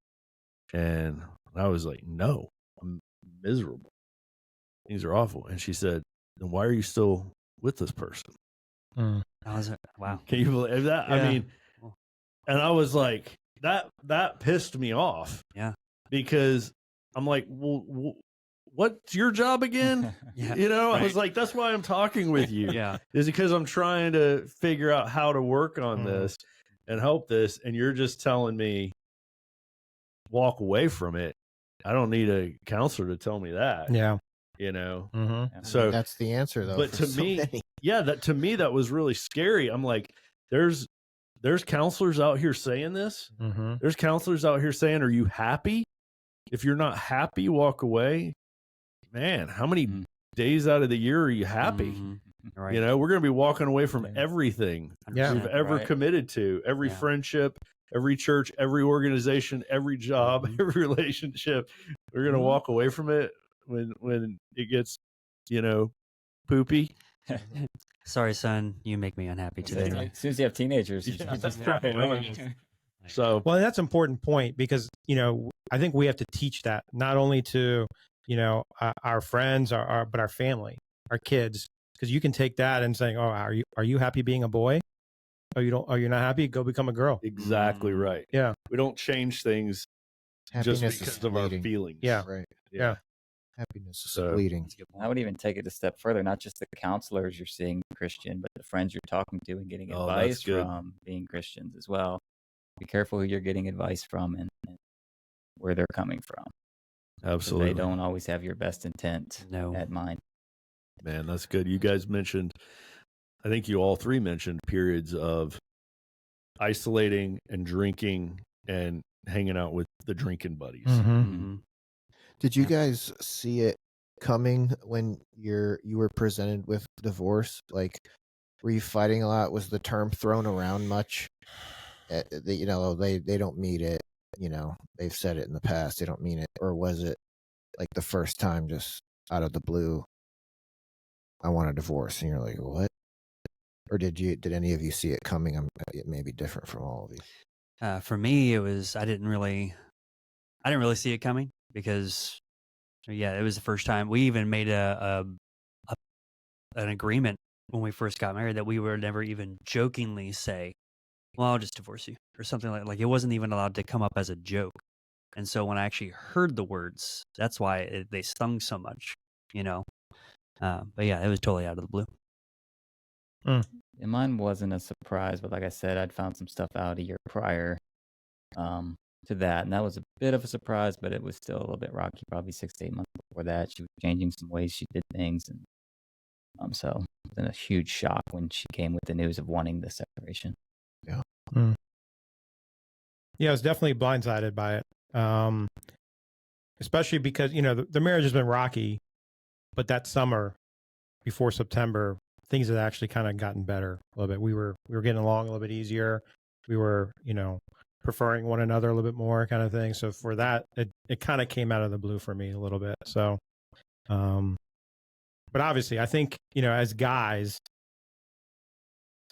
And I was like, no, I'm miserable. Things are awful. And she said, then why are you still with this person? Wow. Can you believe that? Yeah. I mean, and I was like, that pissed me off. Yeah. Because I'm like, well, what's your job again? Yeah. You know, Right. I was like, that's why I'm talking with you. Yeah. Is because I'm trying to figure out how to work on this and help this. And you're just telling me, walk away from it. I don't need a counselor to tell me that. Yeah. You know? Mm-hmm. So that's the answer, though. but for to so me, many. yeah, to me, that was really scary. I'm like, there's counselors out here saying this. Mm-hmm. There's counselors out here saying, are you happy? If you're not happy, walk away. Man, how many days out of the year are you happy? Right. You know, we're going to be walking away from everything Yeah. we've ever committed to, every friendship, every church, every organization, every job, every relationship. We're going to walk away from it when it gets, you know, poopy. Sorry, son, you make me unhappy today. As soon as you have teenagers, you Yeah, just that's right. So, Well, that's an important point, because, you know, I think we have to teach that not only to, you know, our friends, but our family, our kids, because you can take that and saying, oh, are you happy being a boy? Oh, you're not happy? Go become a girl. exactly right. Yeah. We don't change things Happiness just is because of our fleeting. feelings. Yeah. Right. Yeah. Happiness is So- fleeting. I would even take it a step further, not just the counselors you're seeing Christian, but the friends you're talking to and getting Oh, that's advice good. from being Christians as well. Be careful who you're getting advice from and where they're coming from. 'Cause Absolutely. They don't always have your best intent No. at mind. Man, that's good. You guys mentioned, I think you all three mentioned periods of isolating and drinking and hanging out with the drinking buddies. Mm-hmm. Did you guys see it coming when you were presented with divorce? Like, were you fighting a lot? Was the term thrown around much? You know, they don't mean it. You know, they've said it in the past. They don't mean it. Or was it like the first time, just out of the blue, I want a divorce, and you're like, what? or did any of you see it coming? It may be different from all of you. For me, it was I didn't really see it coming because, yeah, it was the first time we even made an agreement when we first got married that we would never even jokingly say, "Well, I'll just divorce you," or something like it wasn't even allowed to come up as a joke. And so when I actually heard the words, that's why they stung so much, you know. But yeah, it was totally out of the blue. And mine wasn't a surprise, but like I said, I'd found some stuff out a year prior to that, and that was a bit of a surprise, but it was still a little bit rocky. Probably 6 to 8 months before that, she was changing some ways she did things, and so it was a huge shock when she came with the news of wanting the separation. Yeah. Yeah, I was definitely blindsided by it, especially because the marriage has been rocky, but that summer before September, things had actually kind of gotten better a little bit. We were getting along a little bit easier. We were preferring one another a little bit more, kind of thing. So for that, it kind of came out of the blue for me a little bit. So, but obviously, I think as guys,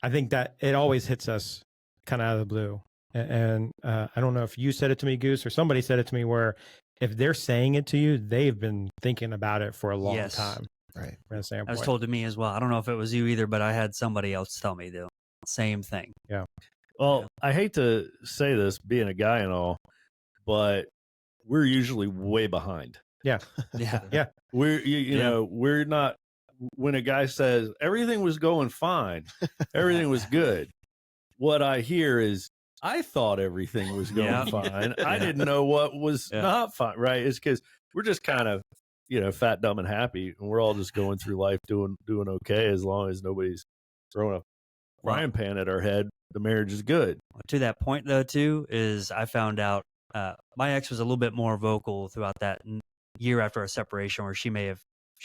I think that it always hits us kind of out of the blue. And I don't know if you said it to me, Goose, or somebody said it to me, where if they're saying it to you, they've been thinking about it for a long Yes. time. Right. From that That standpoint. was told to me as well. I don't know if it was you either, but I had somebody else tell me the same thing. Well, I hate to say this, being a guy and all, but we're usually way behind. Yeah. Yeah. Yeah. We're you Yeah. know we're not. When a guy says everything was going fine, everything was good, what I hear is I thought everything was going Yeah. fine. I Yeah. didn't know what was Yeah. not fine. Right? It's because we're just kind of fat, dumb, and happy, and we're all just going through life doing okay as long as nobody's throwing a frying pan at our head. The marriage is good. To that point, though, too, is I found out my ex was a little bit more vocal throughout that year after our separation, where she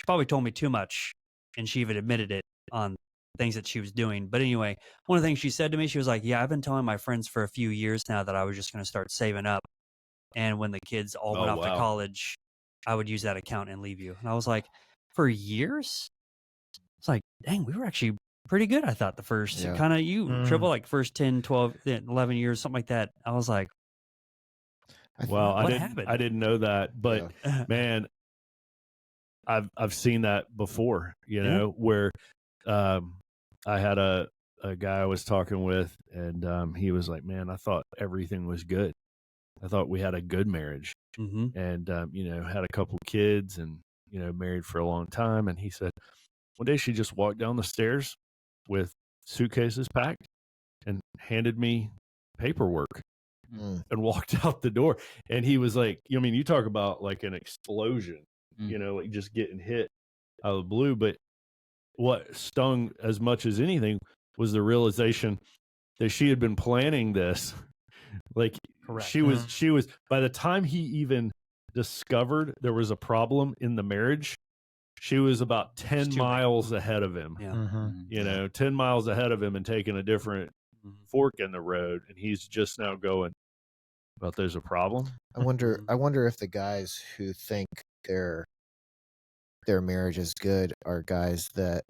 probably told me too much, and she even admitted it on things that she was doing. But anyway, one of the things she said to me, she was like, "Yeah, I've been telling my friends for a few years now that I was just going to start saving up, and when the kids all went Oh, off to wow. college, I would use that account and leave you." And I was like, for years? It's like, dang, we were actually pretty good, I thought, the first Yeah. kind of Mm. triple, like first 10, 12, 11 years, something like that. I was like, Well, what I happened? didn't know that, but Yeah. man, I've seen that before. Yeah. Where I had a guy I was talking with, and he was like, "Man, I thought everything was good. I thought we had a good marriage, Mm-hmm. and had a couple kids, and married for a long time." And he said one day she just walked down the stairs with suitcases packed and handed me paperwork Mm. and walked out the door. And he was like, you talk about like an explosion, Mm. like just getting hit out of the blue. But what stung as much as anything was the realization that she had been planning this. Like Correct. she was, by the time he even discovered there was a problem in the marriage, she was about 10 too late. miles ahead of him, Yeah. Mm-hmm. 10 miles ahead of him and taking a different fork in the road. And he's just now going, "Well, there's a problem." I wonder if the guys who think their marriage is good are guys that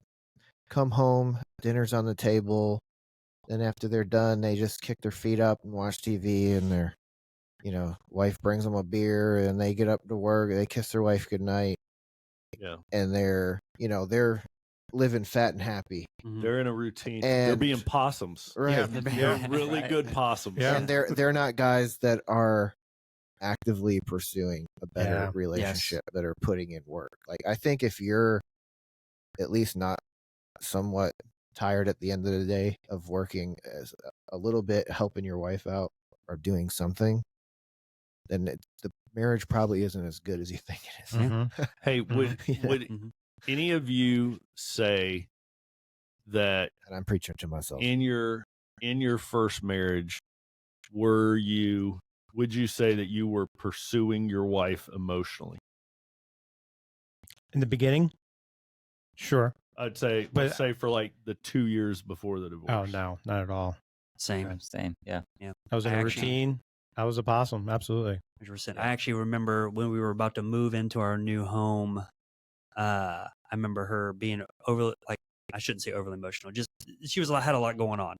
come home, dinner's on the table, then after they're done, they just kick their feet up and watch TV, and their wife brings them a beer, and they get up to work, they kiss their wife goodnight, Yeah. and they're living fat and happy. Mhm. They're in a routine. They're And- being possums. Right. Yeah. They're really Right. good possums. Yeah. And they're not guys that are actively pursuing a better Yeah. relationship, that are putting in work. Like, I think if you're at least not somewhat tired at the end of the day of working as a little bit, helping your wife out or doing something, then the marriage probably isn't as good as you think it is. Mm-hmm. Hey, would Mhm. any of you say that And I'm preaching to myself. in your first marriage, would you say that you were pursuing your wife emotionally? In the beginning, sure. I'd say, But- let's say for like the 2 years before the divorce. Oh no, not at all. Same. Same. Yeah. I was in I a actually- routine. I was a possum. Absolutely. 100%. I actually remember when we were about to move into our new home. I remember her being I shouldn't say overly emotional. Just she had a lot going on,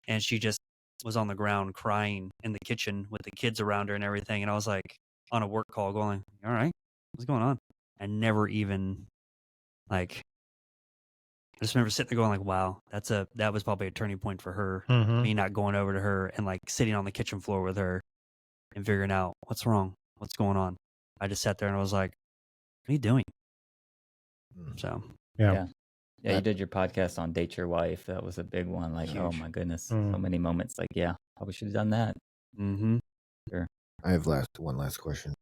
and she just was on the ground crying in the kitchen with the kids around her and everything. And I was like on a work call, going, "All right, what's going on?" I never even like. I just remember sitting there going like, "Wow, that was probably a turning point for her." Mhm. Me not going over to her and like sitting on the kitchen floor with her and figuring out what's wrong, what's going on. I just sat there and I was like, "What are you doing?" Mm. So Yeah, you did your podcast on Date Your Wife. That was a big one. Like, oh Huge. my goodness, Mm. so many moments. Like, yeah, probably should have done that. mm-hmm. I have one last question,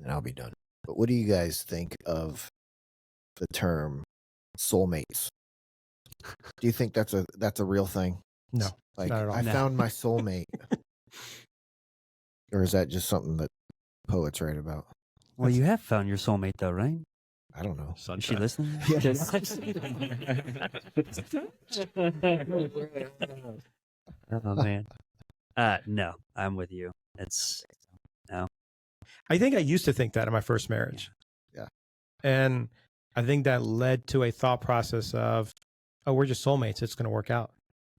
and I'll be done. But what do you guys think of the term soulmates? Do you think that's a real thing? No, Like, not at all. I No. found my soulmate, or is that just something that poets write about? Well, you have found your soulmate though, right? I don't know. Is she Sunshine. listening? Oh man. No, I'm with you. It's I think I used to think that in my first marriage. Yeah. And I think that led to a thought process of, oh, we're just soulmates. It's going to work out.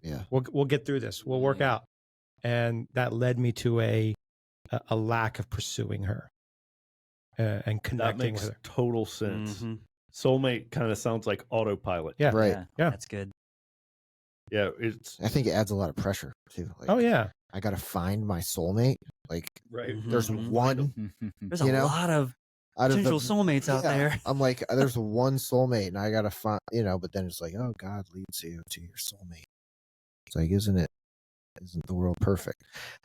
Yeah. We'll get through this. We'll work out. And that led me to a lack of pursuing her and That connecting makes with her. total sense. Mhm. Soulmate kind of sounds like autopilot. Yeah. Right. Yeah. That's good. Yeah, it's I think it adds a lot of pressure too. Like, Oh, yeah. I got to find my soulmate. Like, right. Mhm. there's Mhm. one There's You a know, lot of out of the potential soulmates out Yeah, there. I'm like, there's one soulmate, and I gotta find, but then it's like, oh, God leads you to your soulmate. It's like, isn't the world perfect?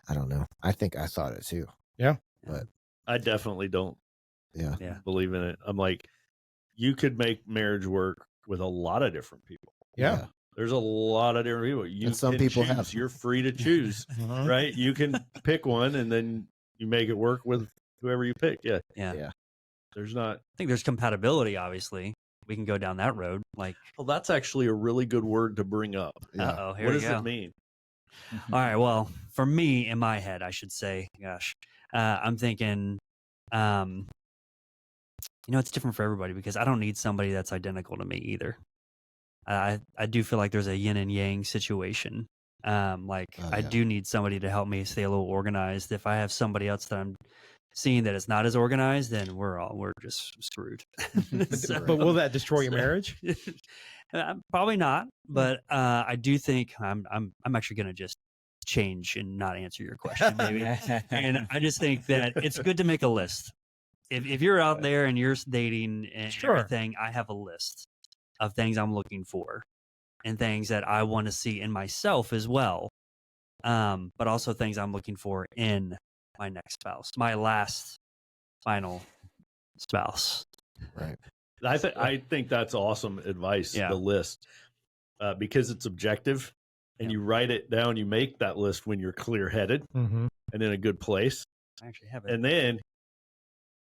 I don't know. I think I thought it too. I definitely don't Yeah. Yeah. believe in it. I'm like, you could make marriage work with a lot of different people. Yeah. There's a lot of different people. You And some can people choose. have. You're free to choose, Mhm. right? You can pick one, and then you make it work with whoever you pick. Yeah, Yeah. Yeah. there's not. I think there's compatibility, obviously. We can go down that road. Like, Well, that's actually a really good word to bring up. Yeah. uh-oh, here What we does go. it mean? All right. Well, for me, in my head, I should say, gosh, I'm thinking, it's different for everybody because I don't need somebody that's identical to me either. I do feel like there's a yin and yang situation. I yeah. do need somebody to help me stay a little organized. If I have somebody else that I'm seeing that is not as organized, then we're just screwed. So- But will that destroy your marriage? Probably not, but I do think I'm actually going to just change and not answer your question, maybe. And I just think that it's good to make a list. If you're out there and you're dating and Sure. everything, I have a list of things I'm looking for and things that I want to see in myself as well. But also things I'm looking for in my next spouse, my last final spouse. Right. I think that's awesome advice. Yeah. The list, because it's objective, and Yeah. you write it down. You make that list when you're clear-headed Mm-hmm. and in a good place, I actually have it. and then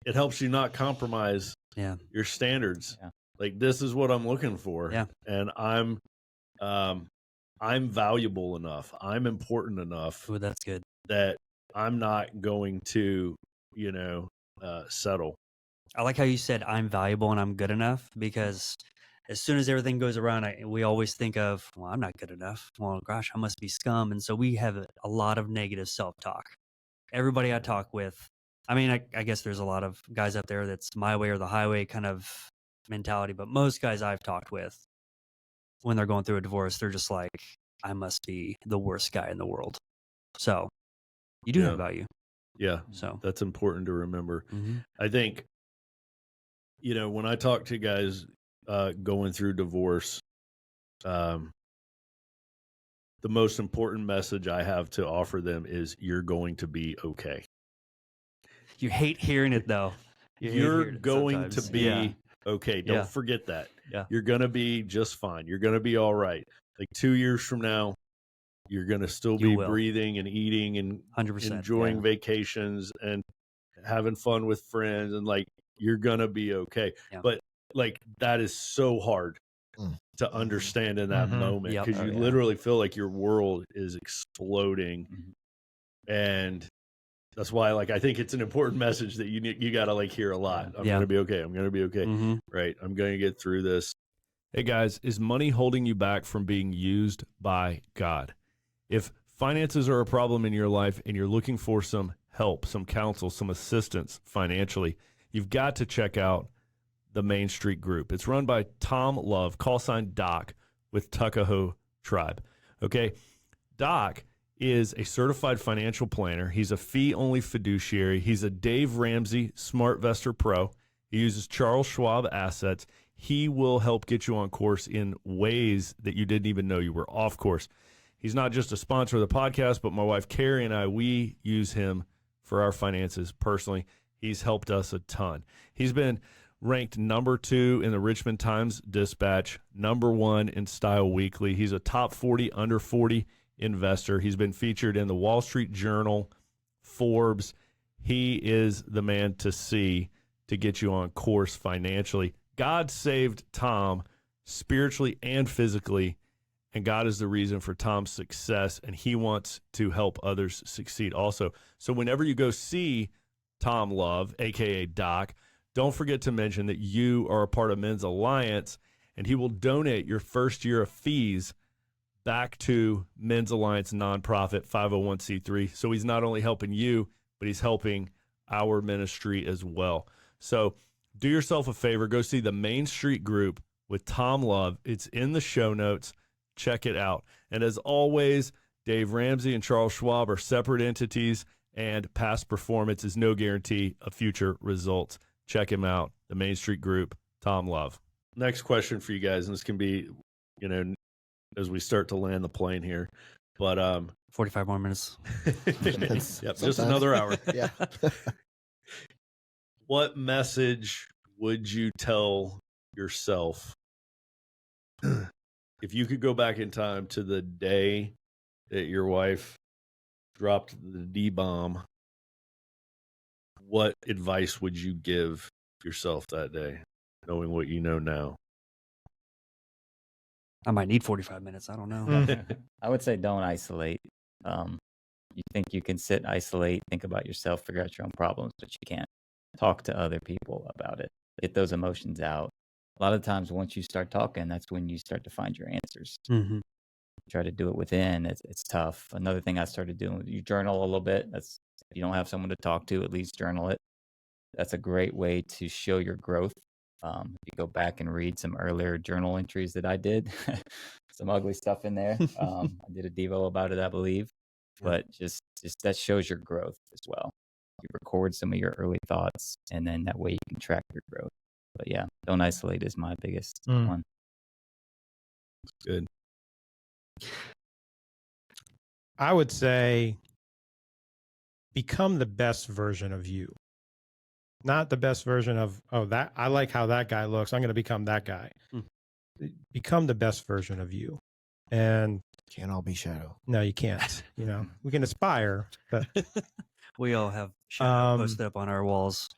it helps you not compromise Yeah. your standards. Yeah. Like, this is what I'm looking for. Yeah. And I'm valuable enough. I'm important enough Ooh, that's good. that I'm not going to, settle. I like how you said I'm valuable and I'm good enough, because as soon as everything goes around, we always think of, well, I'm not good enough. Well, gosh, I must be scum. And so we have a lot of negative self-talk. Everybody I talk with, I mean, I guess there's a lot of guys out there that's my way or the highway kind of mentality, but most guys I've talked with, when they're going through a divorce, they're just like, I must be the worst guy in the world. So you do Yeah. have value. Yeah. So That's important to remember. mhm. I think, when I talk to guys going through divorce, the most important message I have to offer them is you're going to be okay. You hate hearing it though. You hate You're hearing it going to sometimes. be Yeah. okay. Don't Yeah. forget that. Yeah. You're going to be just fine. You're going to be all right. Like 2 years from now, you're going to still You be will. breathing and eating and 100%. enjoying yeah. vacations and having fun with friends, and like, you're going to be okay. Yeah. But like, that is so hard Mm. to understand in that Mhm. moment, Yep. because Oh, you yeah. literally feel like your world is exploding. Mhm. And that's why, like, I think it's an important message that you got to like hear a lot. I'm Yeah. going to be okay. I'm going to be okay. Mhm. Right. I'm going to get through this. Hey guys, is money holding you back from being used by God? If finances are a problem in your life and you're looking for some help, some counsel, some assistance financially, you've got to check out the Main Street Group. It's run by Tom Love, call sign Doc, with Tuckahoe Tribe. Okay, Doc is a certified financial planner. He's a fee-only fiduciary. He's a Dave Ramsey SmartVestor Pro. He uses Charles Schwab assets. He will help get you on course in ways that you didn't even know you were off course. He's not just a sponsor of the podcast, but my wife Carrie and I, we use him for our finances personally. He's helped us a ton. He's been ranked number 2 in the Richmond Times Dispatch, number 1 in Style Weekly. He's a top 40, under 40 investor. He's been featured in the Wall Street Journal, Forbes. He is the man to see to get you on course financially. God saved Tom spiritually and physically, and God is the reason for Tom's success, and he wants to help others succeed also. So whenever you go see Tom Love, a.k.a. Doc, don't forget to mention that you are a part of Men's Alliance, and he will donate your first year of fees back to Men's Alliance nonprofit 501c3. So he's not only helping you, but he's helping our ministry as well. So do yourself a favor, go see the Main Street Group with Tom Love. It's in the show notes. Check it out. And as always, Dave Ramsey and Charles Schwab are separate entities, and past performance is no guarantee of future results. Check him out, the Main Street Group, Tom Love. Next question for you guys, and this can be, as we start to land the plane here, but 45 more minutes. Yep, just another hour. Yeah. What message would you tell yourself if you could go back in time to the day that your wife dropped the D-bomb? What advice would you give yourself that day, knowing what you know now? I might need 45 minutes. I don't know. I would say don't isolate. You think you can sit, isolate, think about yourself, figure out your own problems, but you can't. Talk to other people about it. Get those emotions out. A lot of times, once you start talking, that's when you start to find your answers. Mm-hmm. Try to do it within. It's tough. Another thing I started doing, you journal a little bit. That's if you don't have someone to talk to, at least journal it. That's a great way to show your growth. If you go back and read some earlier journal entries that I did, some ugly stuff in there. I did a Devo about it, I believe. But just that shows your growth as well. You record some of your early thoughts, and then that way you can track your growth. But yeah, don't isolate is my biggest one. Good. I would say become the best version of you. Not the best version of, that I like how that guy looks, I'm going to become that guy. Become the best version of you. And Can't all be shadow. no, you can't. We can aspire, but We all have shadow posted up on our walls.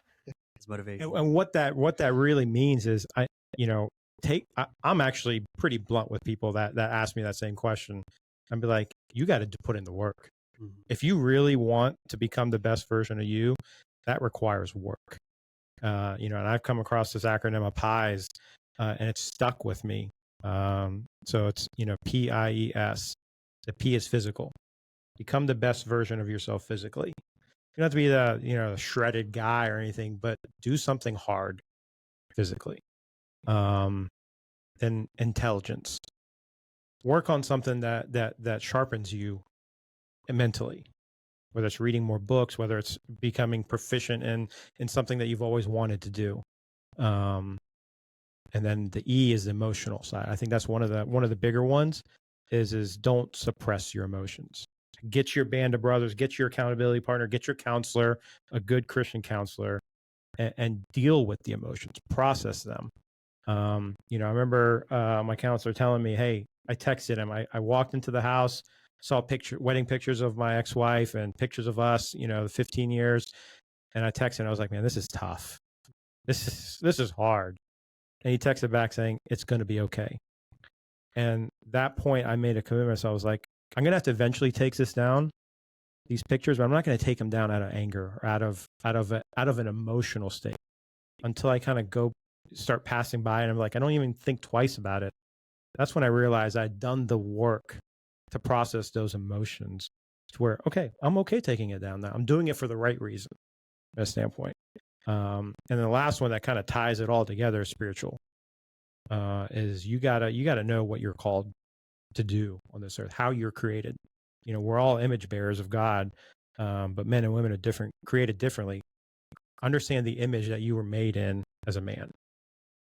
It's motivation. and what that really means is I'm actually pretty blunt with people that ask me that same question. I'd be like, you got to put in the work. Mm-hmm. If you really want to become the best version of you, that requires work. And I've come across this acronym of PIES, and it's stuck with me. So it's, PIES. The P is physical. Become the best version of yourself physically. You don't have to be the shredded guy or anything, but do something hard physically. Then intelligence. Work on something that sharpens you mentally, whether it's reading more books, whether it's becoming proficient in something that you've always wanted to do. And then the E is the emotional side. I think that's one of the bigger ones is don't suppress your emotions. Get your band of brothers, get your accountability partner, get your counselor, a good Christian counselor, and deal with the emotions, process them. I remember my counselor telling me, hey, I texted him. I walked into the house, saw wedding pictures of my ex-wife and pictures of us, the 15 years. And I texted him. I was like, man, this is tough. This is hard. And he texted back saying, it's going to be okay. And that point I made a commitment. So I was like, I'm going to have to eventually take this down, these pictures, but I'm not going to take them down out of anger or out of an emotional state until I kind of go start passing by and I'm like, I don't even think twice about it. That's when I realized I'd done the work to process those emotions to where, okay, I'm okay taking it down now. I'm doing it for the right reason, from that standpoint. And the last one that kind of ties it all together, spiritual, is you gotta know what you're called to do on this earth, how you're created. You know, we're all image bearers of God, but men and women are created differently. Understand the image that you were made in as a man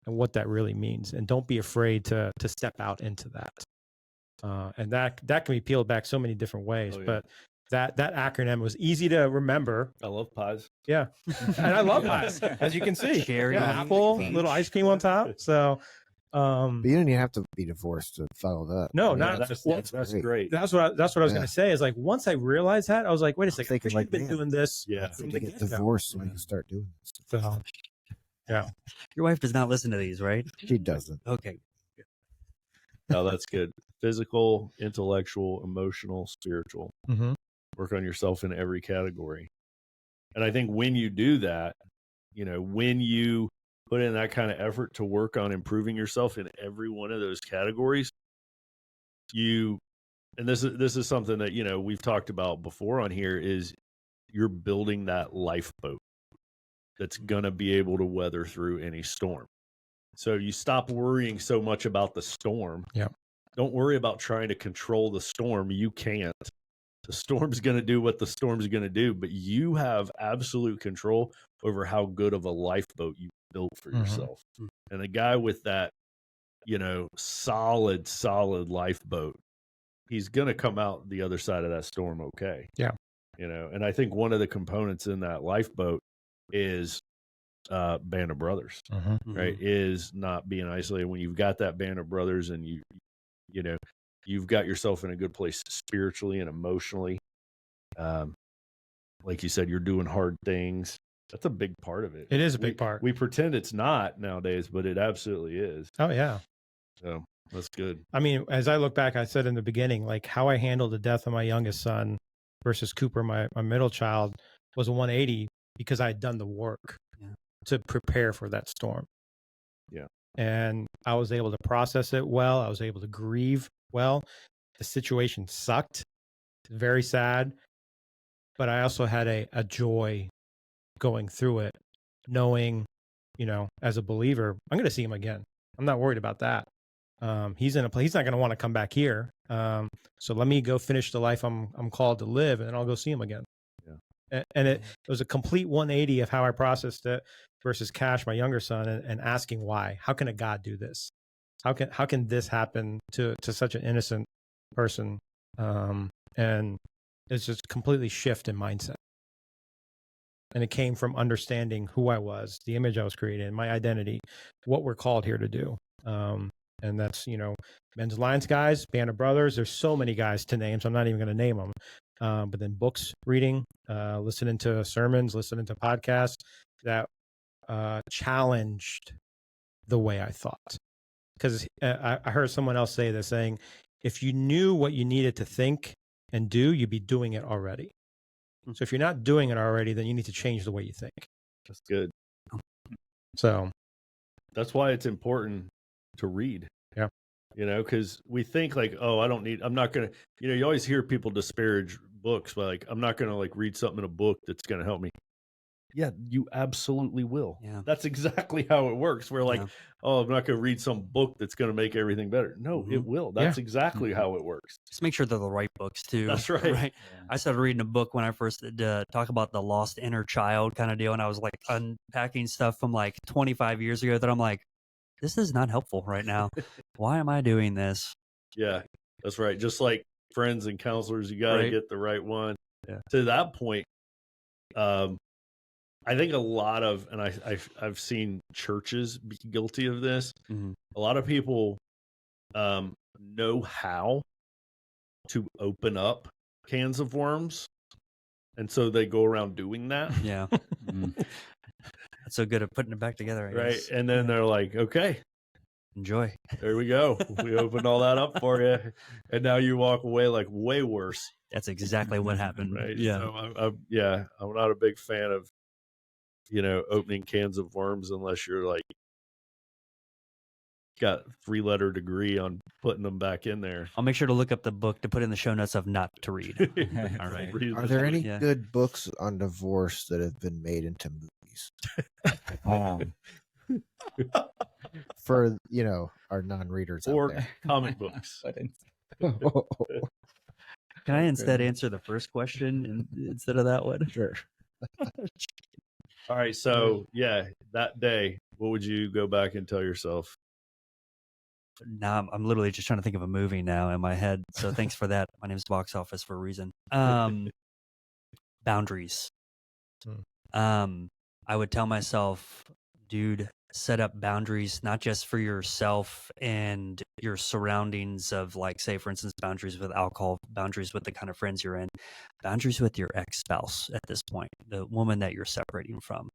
and what that really means, and don't be afraid to step out into that. And that can be peeled back so many different ways. Oh, yeah. But that acronym was easy to remember. I love pies. Yeah, and I love pies, as you can see. Cherry Yeah, on apple, peach. little ice cream on top. So, But you don't even have to be divorced to follow that. no, I mean, not That's great. great. That's what I was Yeah. going to say. Is like once I realized that, I was like, wait a second, thinking I've like, been man, doing this. Yeah. from to the get get-go. divorced so I can start doing this. So, yeah, Your wife does not listen to these, right? She doesn't. Okay. No, that's good. Physical, intellectual, emotional, spiritual. mm-hmm. Work on yourself in every category. And I think when you do that, you know, when you put in that kind of effort to work on improving yourself in every one of those categories, and this is something that, you know, we've talked about before on here, is you're building that lifeboat that's going to be able to weather through any storm. So you stop worrying so much about the storm. Yep. Don't worry about trying to control the storm. You can't. The storm's going to do what the storm's going to do, but you have absolute control over how good of a lifeboat you built for yourself. And a guy with that, you know, solid lifeboat, he's going to come out the other side of that storm okay. Yeah. You know, and I think one of the components in that lifeboat is band of brothers, right? Is not being isolated. When you've got that band of brothers and you know, you've got yourself in a good place spiritually and emotionally. Like you said, you're doing hard things. That's a big part of it. It is a big part. We pretend it's not nowadays, but it absolutely is. Oh yeah. So that's good. I mean, as I look back, I said in the beginning, like how I handled the death of my youngest son versus Cooper, my middle child, was a 180 because I had done the work to prepare for that storm. Yeah. And I was able to process it well. I was able to grieve well. The situation sucked, very sad, but I also had a joy going through it, knowing, you know, as a believer, I'm going to see him again. I'm not worried about that. He's in a place, he's not going to want to come back here. So let me go finish the life I'm called to live, and then I'll go see him again. Yeah. And it was a complete 180 of how I processed it versus Cash, my younger son, and asking why. How can a God do this? How can this happen to such an innocent person? And it's just completely shift in mindset. And it came from understanding who I was, the image I was created, my identity, what we're called here to do. And that's, you know, Men's Alliance guys, Band of Brothers. There's so many guys to name, so I'm not even going to name them. But then books, reading, listening to sermons, listening to podcasts that challenged the way I thought. Because I heard someone else say this, saying, if you knew what you needed to think and do, you'd be doing it already. So if you're not doing it already, then you need to change the way you think. That's good. So that's why it's important to read. Yeah. You know, because we think like, oh, I'm not going to, you know, you always hear people disparage books, but like, I'm not going to like read something in a book that's going to help me. Yeah, you absolutely will. Yeah. That's exactly how it works. We're like, oh, I'm not going to read some book that's going to make everything better. No, it will. That's exactly how it works. Just make sure they're the right books too. That's right. Right. I started reading a book when I first did talk about the lost inner child kind of deal, and I was like unpacking stuff from like 25 years ago that I'm like, this is not helpful right now. Why am I doing this? Yeah, that's right. Just like friends and counselors, you got to get the right one. Yeah. To that point, I think a lot of, and I've seen churches be guilty of this. Mm-hmm. A lot of people know how to open up cans of worms, and so they go around doing that. Yeah. That's so good at putting it back together, I guess. And then they're like, okay, enjoy. There we go. We opened all that up for you, and now you walk away like way worse. That's exactly what happened. Right? Yeah. So I'm not a big fan of, you know, opening cans of worms unless you're like got 3-letter degree on putting them back in there. I'll make sure to look up the book to put in the show notes of not to read. All right. Are there any Yeah. good books on divorce that have been made into movies? For, you know, our non-readers out Or there. comic books. Can I instead answer the first question instead of that one? Sure. All right, so yeah, that day, what would you go back and tell yourself? Now I'm literally just trying to think of a movie now in my head. So thanks for that. My name's Box Office for a reason. Boundaries. I would tell myself, dude, set up boundaries, not just for yourself and your surroundings of, like, say, for instance, boundaries with alcohol, boundaries with the kind of friends you're in, boundaries with your ex-spouse at this point, the woman that you're separating from.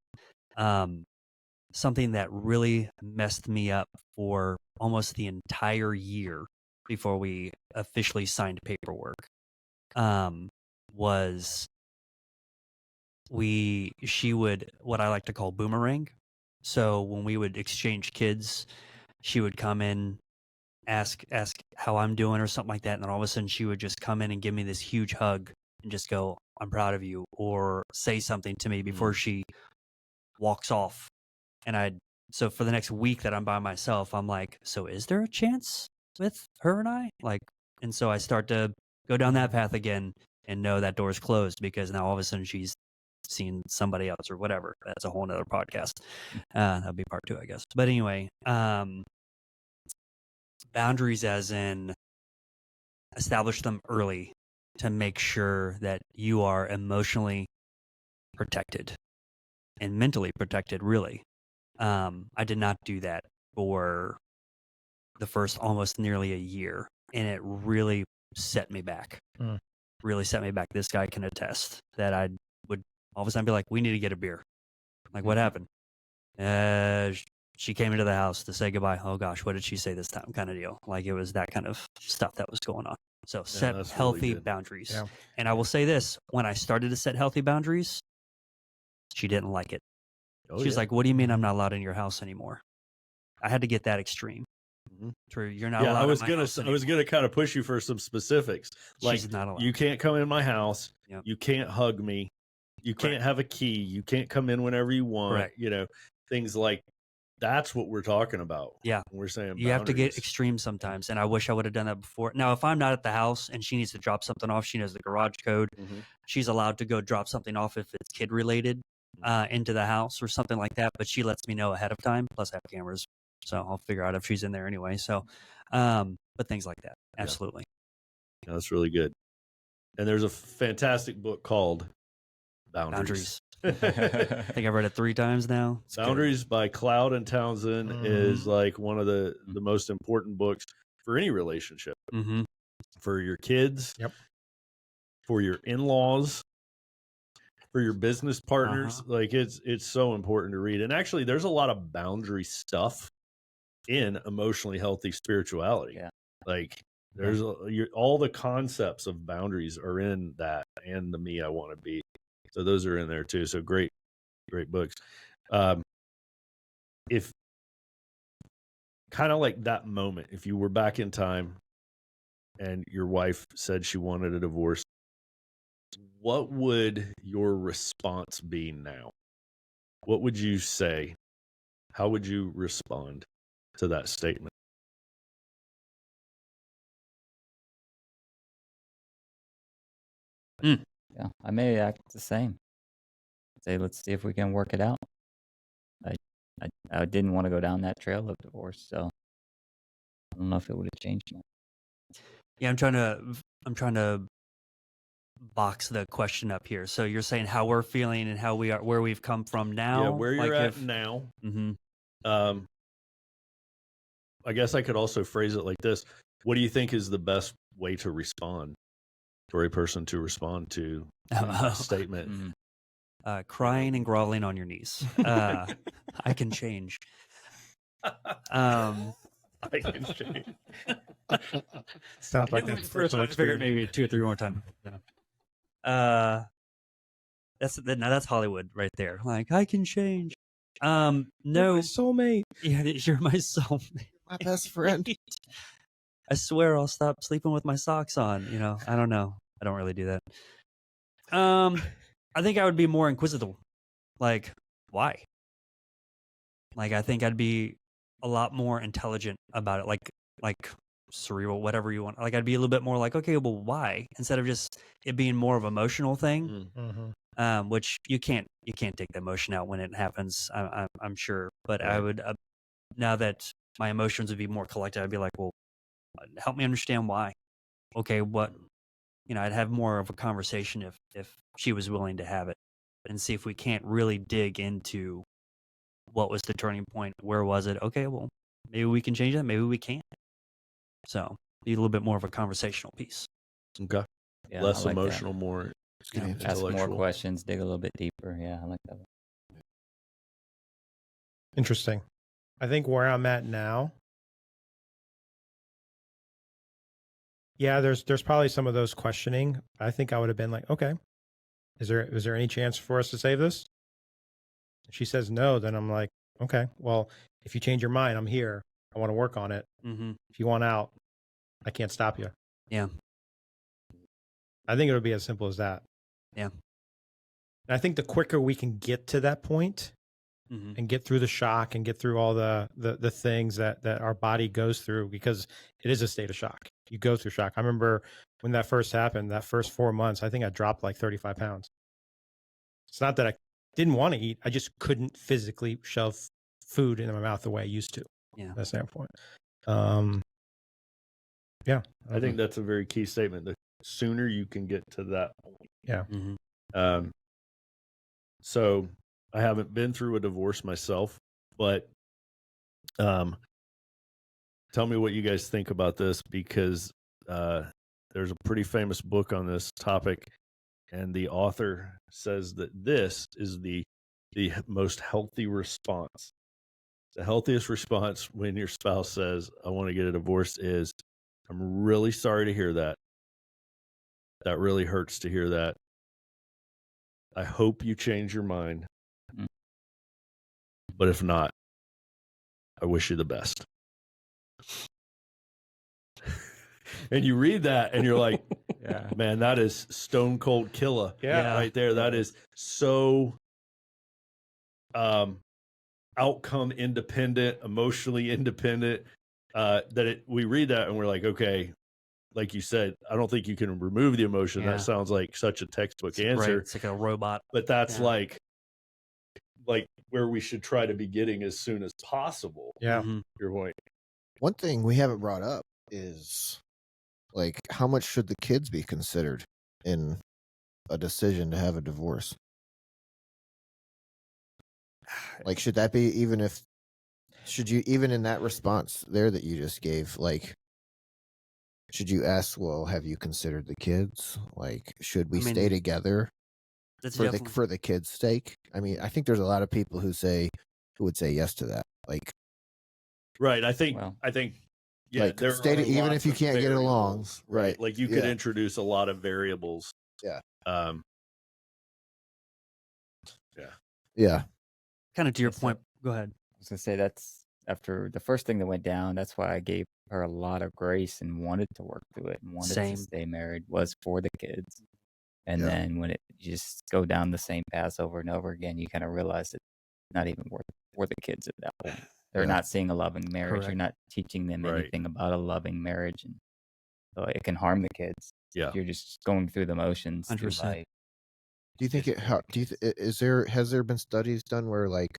Something that really messed me up for almost the entire year before we officially signed paperwork was she would, what I like to call boomerang. So when we would exchange kids, she would come in, ask how I'm doing or something like that, and then all of a sudden she would just come in and give me this huge hug and just go, "I'm proud of you," or say something to me before she walks off. And so for the next week that I'm by myself, I'm like, so is there a chance with her and I? Like, and so I start to go down that path again and know that door's closed because now all of a sudden she's seen somebody else or whatever. That's a whole nother podcast. That'll be part 2, I guess. But anyway, boundaries as in establish them early to make sure that you are emotionally protected and mentally protected, really. I did not do that for the first almost nearly a year, and it really set me back. Really set me back. This guy can attest that I would all of a sudden be like, we need to get a beer. Like, what happened? She came into the house to say goodbye. Oh gosh, what did she say this time? Kind of deal. Like, it was that kind of stuff that was going on. So set that's healthy really good. boundaries. Yeah. And I will say this, when I started to set healthy boundaries, she didn't like it. Oh, She's yeah. like, what do you mean I'm not allowed in your house anymore? I had to get that extreme. True, you're not allowed I was in my house anymore. gonna kind of push you for some specifics. Like, She's not allowed. you can't come in my house. Yep. You can't hug me. You Correct. can't have a key. You can't come in whenever you want. Correct. You know, things like that's what we're talking about. Yeah. When we're saying You have to get boundaries. extreme sometimes, and I wish I would have done that before. Now, if I'm not at the house and she needs to drop something off, she knows the garage code. She's allowed to go drop something off if it's kid related into the house or something like that, but she lets me know ahead of time. Plus I have cameras, so I'll figure out if she's in there anyway. So but things like that, absolutely. Yeah, that's really good. And there's a fantastic book called Boundaries. I think I've read it 3 times now. It's Boundaries by Cloud and Townsend is like one of the most important books for any relationship. For your kids, for your in-laws, for your business partners. Like, it's so important to read. And actually, there's a lot of boundary stuff in emotionally healthy spirituality. Like, there's all the concepts of boundaries are in that, and the Me I Want to Be. So those are in there too. So great books. If kind of like that moment, if you were back in time and your wife said she wanted a divorce, what would your response be now? What would you say? How would you respond to that statement? Yeah, I may act the same. Say, let's see if we can work it out. I didn't want to go down that trail of divorce, so I don't know if it would have changed much. Yeah, I'm trying to box the question up here. So you're saying how we're feeling and how we are, where we've come from now. Yeah, where you're at now. I guess I could also phrase it like this: what do you think is the best way to respond, for a person to respond to a statement? Crying and groveling on your knees. I can change. I can change. Sounds like that's First one, I figured maybe 2 or 3 more times. That's Hollywood right there. Like, I can change. No, soulmate. Yeah, you're my soulmate. My best friend. I swear I'll stop sleeping with my socks on. I don't know. I don't really do that. I think I would be more inquisitive. Like, why? Like, I think I'd be a lot more intelligent about it. Like cerebral, whatever you want. Like, I'd be a little bit more like, okay, well, why? Instead of just it being more of an emotional thing, which you can't take the emotion out when it happens. I'm sure, but I would now that my emotions would be more collected, I'd be like, well, help me understand why. Okay, what? I'd have more of a conversation if she was willing to have it, and see if we can't really dig into what was the turning point. Where was it? Okay, well, maybe we can change that. Maybe we can't. So need a little bit more of a conversational piece. Okay. Yeah, Less I like that. emotional, more Ask more intellectual. questions, dig a little bit deeper. Yeah, I like that. Interesting. I think where I'm at now, yeah, there's probably some of those questioning. I think I would have been like, okay, is there any chance for us to save this? If she says no, then I'm like, okay, well, if you change your mind, I'm here. I want to work on it. Mm-hmm. If you want out, I can't stop you. Yeah. I think it would be as simple as that. Yeah. And I think the quicker we can get to that point and get through the shock and get through all the things that our body goes through, because it is a state of shock. You go through shock. I remember when that first happened, that first 4 months, I think I dropped like 35 pounds. It's not that I didn't want to eat. I just couldn't physically shove food into my mouth the way I used to. Yeah. That's that point. Yeah. I think that's a very key statement. The sooner you can get to that point. Yeah. So I haven't been through a divorce myself, but tell me what you guys think about this, because there's a pretty famous book on this topic, and the author says that this is the most healthy response. The healthiest response when your spouse says, I want to get a divorce, is, I'm really sorry to hear that. That really hurts to hear that. I hope you change your mind. But if not, I wish you the best. And you read that and you're like, Yeah. man, that is stone cold killer. Yeah. Right there. That is so outcome independent, emotionally independent, that we read that and we're like, okay, like you said, I don't think you can remove the emotion. Yeah. That sounds like such a textbook answer. Right. It's like a robot. But that's Yeah. like where we should try to be getting as soon as possible. Yeah. Your point. One thing we haven't brought up is, like, how much should the kids be considered in a decision to have a divorce? Like, should that be, should you, even in that response there that you just gave, like, should you ask, well, have you considered the kids? Like, should we stay together That's for the kids' sake? I mean, I think there's a lot of people who would say yes to that. Like, right. I think, yeah, like, there stay are even lots if you of can't get along, variables, right? Like you could introduce a lot of variables. Yeah. Yeah. kind of to your point. Go ahead. I was gonna say that's after the first thing that went down. That's why I gave her a lot of grace and wanted to work through it and wanted Same. to stay married, was for the kids. And Yeah. then when you just go down the same path over and over again, you kind of realize it's not even worth for the kids at that point. They're not seeing a loving marriage. Correct. You're not teaching them Right. anything about a loving marriage, and so it can harm the kids. Yeah. You're just going through the motions. through 100%. life. do you think has there been studies done where, like,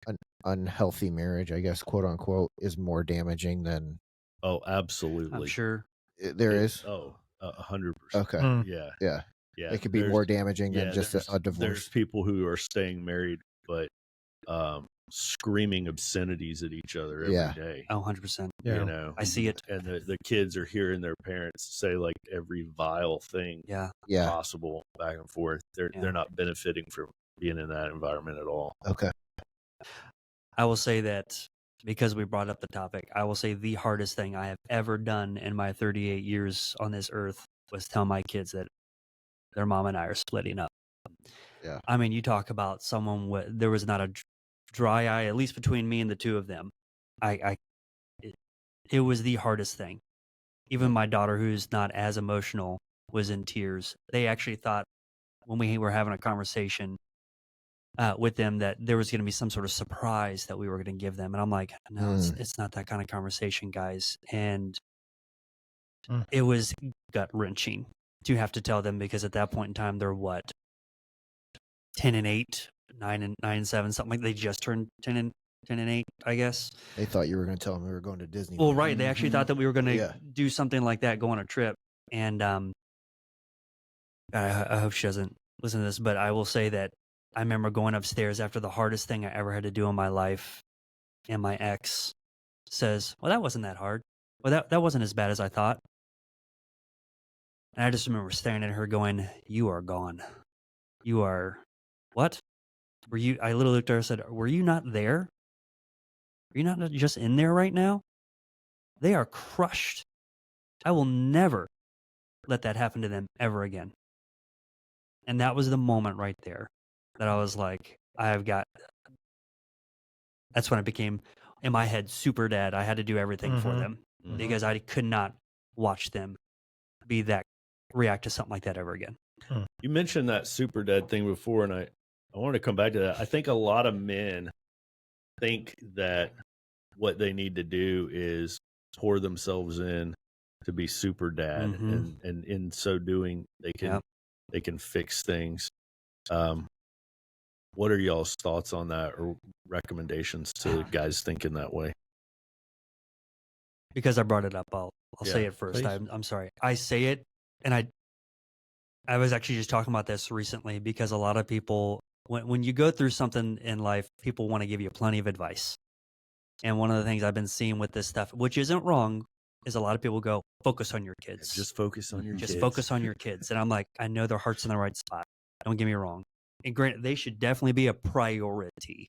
an unhealthy marriage, I guess, quote unquote, is more damaging than Oh, absolutely. I'm sure. there is? Oh, 100%. Okay. Mm. Yeah. Yeah. It could be there's- more damaging than just a There's divorce. people who are staying married, but screaming obscenities at each other every Yeah. day. Oh, 100%. Yeah. You know, I see it. and the kids are hearing their parents say like every vile thing Yeah. Yeah. possible back and forth. Yeah. They're not benefiting from being in that environment at all. Okay. I will say that because we brought up the topic, I will say the hardest thing I have ever done in my 38 years on this earth was tell my kids that their mom and I are splitting up. Yeah. I mean, you talk about someone there was not a dry eye, at least between me and the two of them. it was the hardest thing. Even my daughter, who's not as emotional, was in tears. They actually thought when we were having a conversation with them that there was going to be some sort of surprise that we were going to give them. And I'm like, no, it's not that kind of conversation, guys. And it was gut wrenching to have to tell them, because at that point in time, they're what, 10 and 8, 9 and 7, something like. They just turned 10 and 8, I guess. They thought you were going to tell them we were going to Disney. Well, right. They actually thought that we were going to Yeah. do something like that, go on a trip. And I hope she doesn't listen to this, but I will say that I remember going upstairs after the hardest thing I ever had to do in my life, and my ex says, well, that wasn't that hard. Well, that wasn't as bad as I thought. And I just remember staring at her going, you are gone. You are, what? Were you, I literally looked at her and said, were you not there? Are you not just in there right now? They are crushed. I will never let that happen to them ever again. And that was the moment right there that I was like, that's when I became, in my head, super dad. I had to do everything for them because I could not watch them react to something like that ever again. You mentioned that super dad thing before, and I want to come back to that. I think a lot of men think that what they need to do is pour themselves in to be super dad, and in so doing, they can fix things. What are y'all's thoughts on that, or recommendations to guys thinking that way? Because I brought it up, I'll say it first. I'm sorry. I say it, and I was actually just talking about this recently, because a lot of people, when you go through something in life, people want to give you plenty of advice. And one of the things I've been seeing with this stuff, which isn't wrong, is a lot of people go, focus on your kids. Just focus on your kids. Just focus on your kids. And I'm like, I know their heart's in the right spot. Don't get me wrong. And granted, they should definitely be a priority,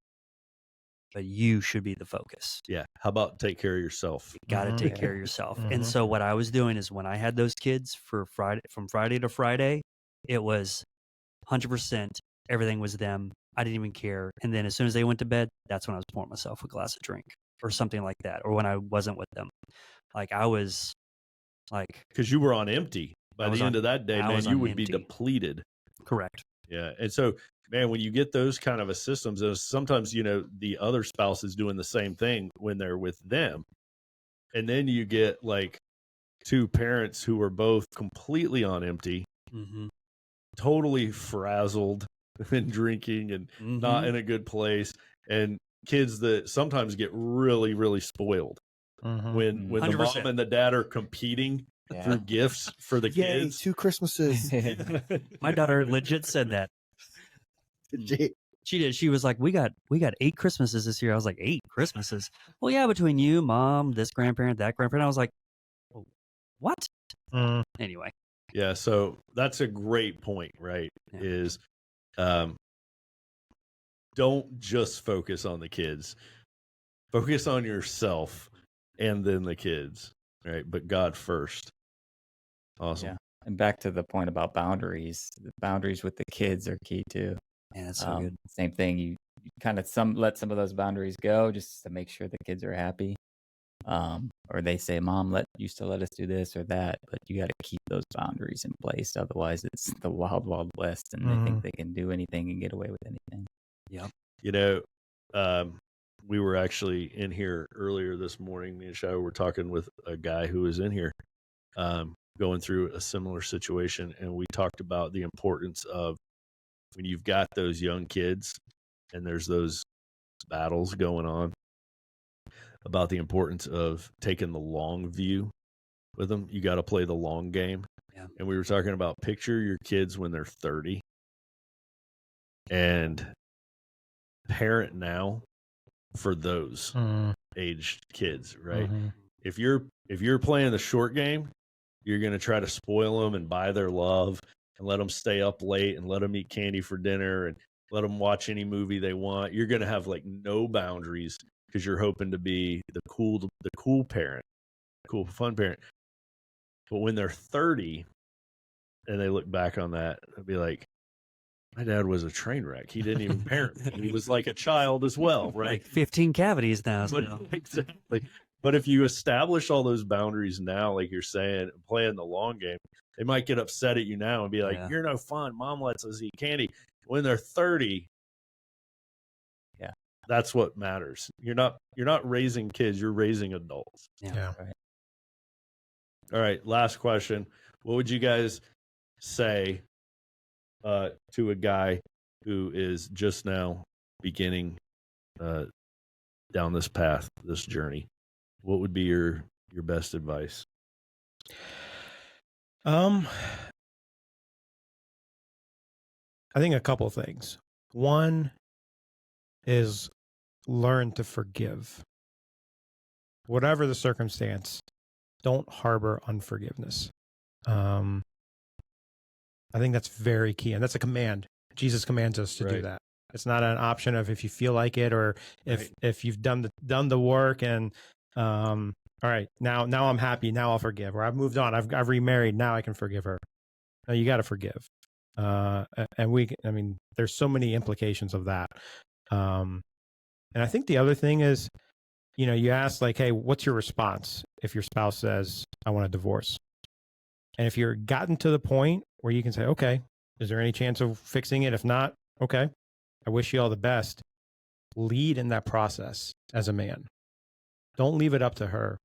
but you should be the focus. Yeah. How about take care of yourself? You got to take care of yourself. And so what I was doing is, when I had those kids from Friday to Friday, it was 100%. Everything was them. I didn't even care. And then as soon as they went to bed, that's when I was pouring myself a glass of drink or something like that. Or when I wasn't with them, like I was like, because you were on empty by the end of that day, man, you would be depleted. Correct. Yeah. And so, man, when you get those kind of a systems, sometimes, the other spouse is doing the same thing when they're with them. And then you get like two parents who are both completely on empty, totally frazzled and drinking and not in a good place. And kids that sometimes get really, really spoiled when the 100%. mom and the dad are competing through gifts for the kids. 2 Christmases. My daughter legit said that. She did. She was like, we got 8 Christmases this year. I was like, 8 Christmases? Well, yeah, between you, mom, this grandparent, that grandparent. I was like, oh, what? Anyway. Yeah, so that's a great point, right? Yeah. Is don't just focus on the kids. Focus on yourself and then the kids, right? But God first. Awesome. Yeah. And back to the point about boundaries. The boundaries with the kids are key too. Yeah, that's so good. Same thing. You kind of let some of those boundaries go just to make sure the kids are happy. Or they say, Mom, used to let us do this or that, but you got to keep those boundaries in place. Otherwise, it's the wild, wild west, and they think they can do anything and get away with anything. Yeah. We were actually in here earlier this morning. Me and Shai were talking with a guy who was in here going through a similar situation, and we talked about the importance of when you've got those young kids and there's those battles going on, about the importance of taking the long view with them. You got to play the long game. Yeah. And we were talking about picture your kids when they're 30 and parent now for those aged kids, right? If you're playing the short game, you're going to try to spoil them and buy their love and let them stay up late and let them eat candy for dinner and let them watch any movie they want. You're going to have like no boundaries because you're hoping to be the cool parent, cool, fun parent. But when they're 30 and they look back on that, they'll be like, my dad was a train wreck. He didn't even parent me. He was like a child as well, right? Like 15 cavities now. Exactly. But if you establish all those boundaries now, like you're saying, playing the long game, they might get upset at you now and be like, Yeah. "You're no fun. Mom lets us eat candy." When they're 30, Yeah. that's what matters. You're not raising kids. You're raising adults. Yeah. Right. All right. Last question. What would you guys say to a guy who is just now beginning down this path, this journey? What would be your best advice? I think a couple things. One is learn to forgive. Whatever the circumstance, don't harbor unforgiveness. I think that's very key, and that's a command. Jesus commands us to do Right. that. It's not an option of if you feel like it or Right. if you've done the work and all right, now I'm happy, now I'll forgive, or I've moved on, I've remarried, now I can forgive her. No, you got to forgive. And there's so many implications of that. And I think the other thing is, you ask like, hey, what's your response if your spouse says, I want a divorce? And if you're gotten to the point where you can say, okay, is there any chance of fixing it? If not, okay, I wish you all the best. Lead in that process as a man. Don't leave it up to her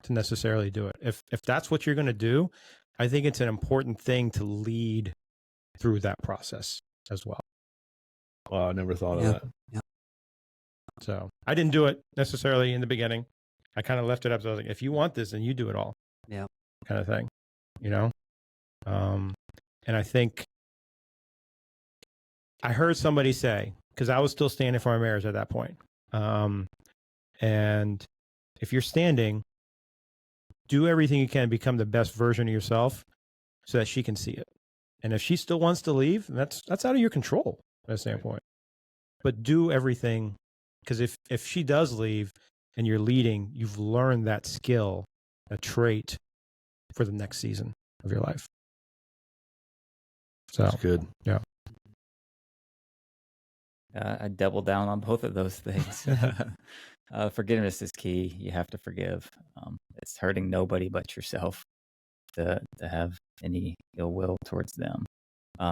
to necessarily do it. If that's what you're going to do, I think it's an important thing to lead through that process as well. Wow, I never thought Yeah. of that. Yeah. So I didn't do it necessarily in the beginning. I kind of left it up. So I was like, if you want this, then you do it all. Yeah. Kind of thing, And I think I heard somebody say, because I was still standing for my marriage at that point. And if you're standing, do everything you can to become the best version of yourself so that she can see it. And if she still wants to leave, that's out of your control at a standpoint. But do everything, because if she does leave and you're leading, you've learned that skill, a trait for the next season of your life. So That's good. Yeah. I double down on both of those things. Forgiveness is key. You have to forgive. It's hurting nobody but yourself to have any ill will towards them.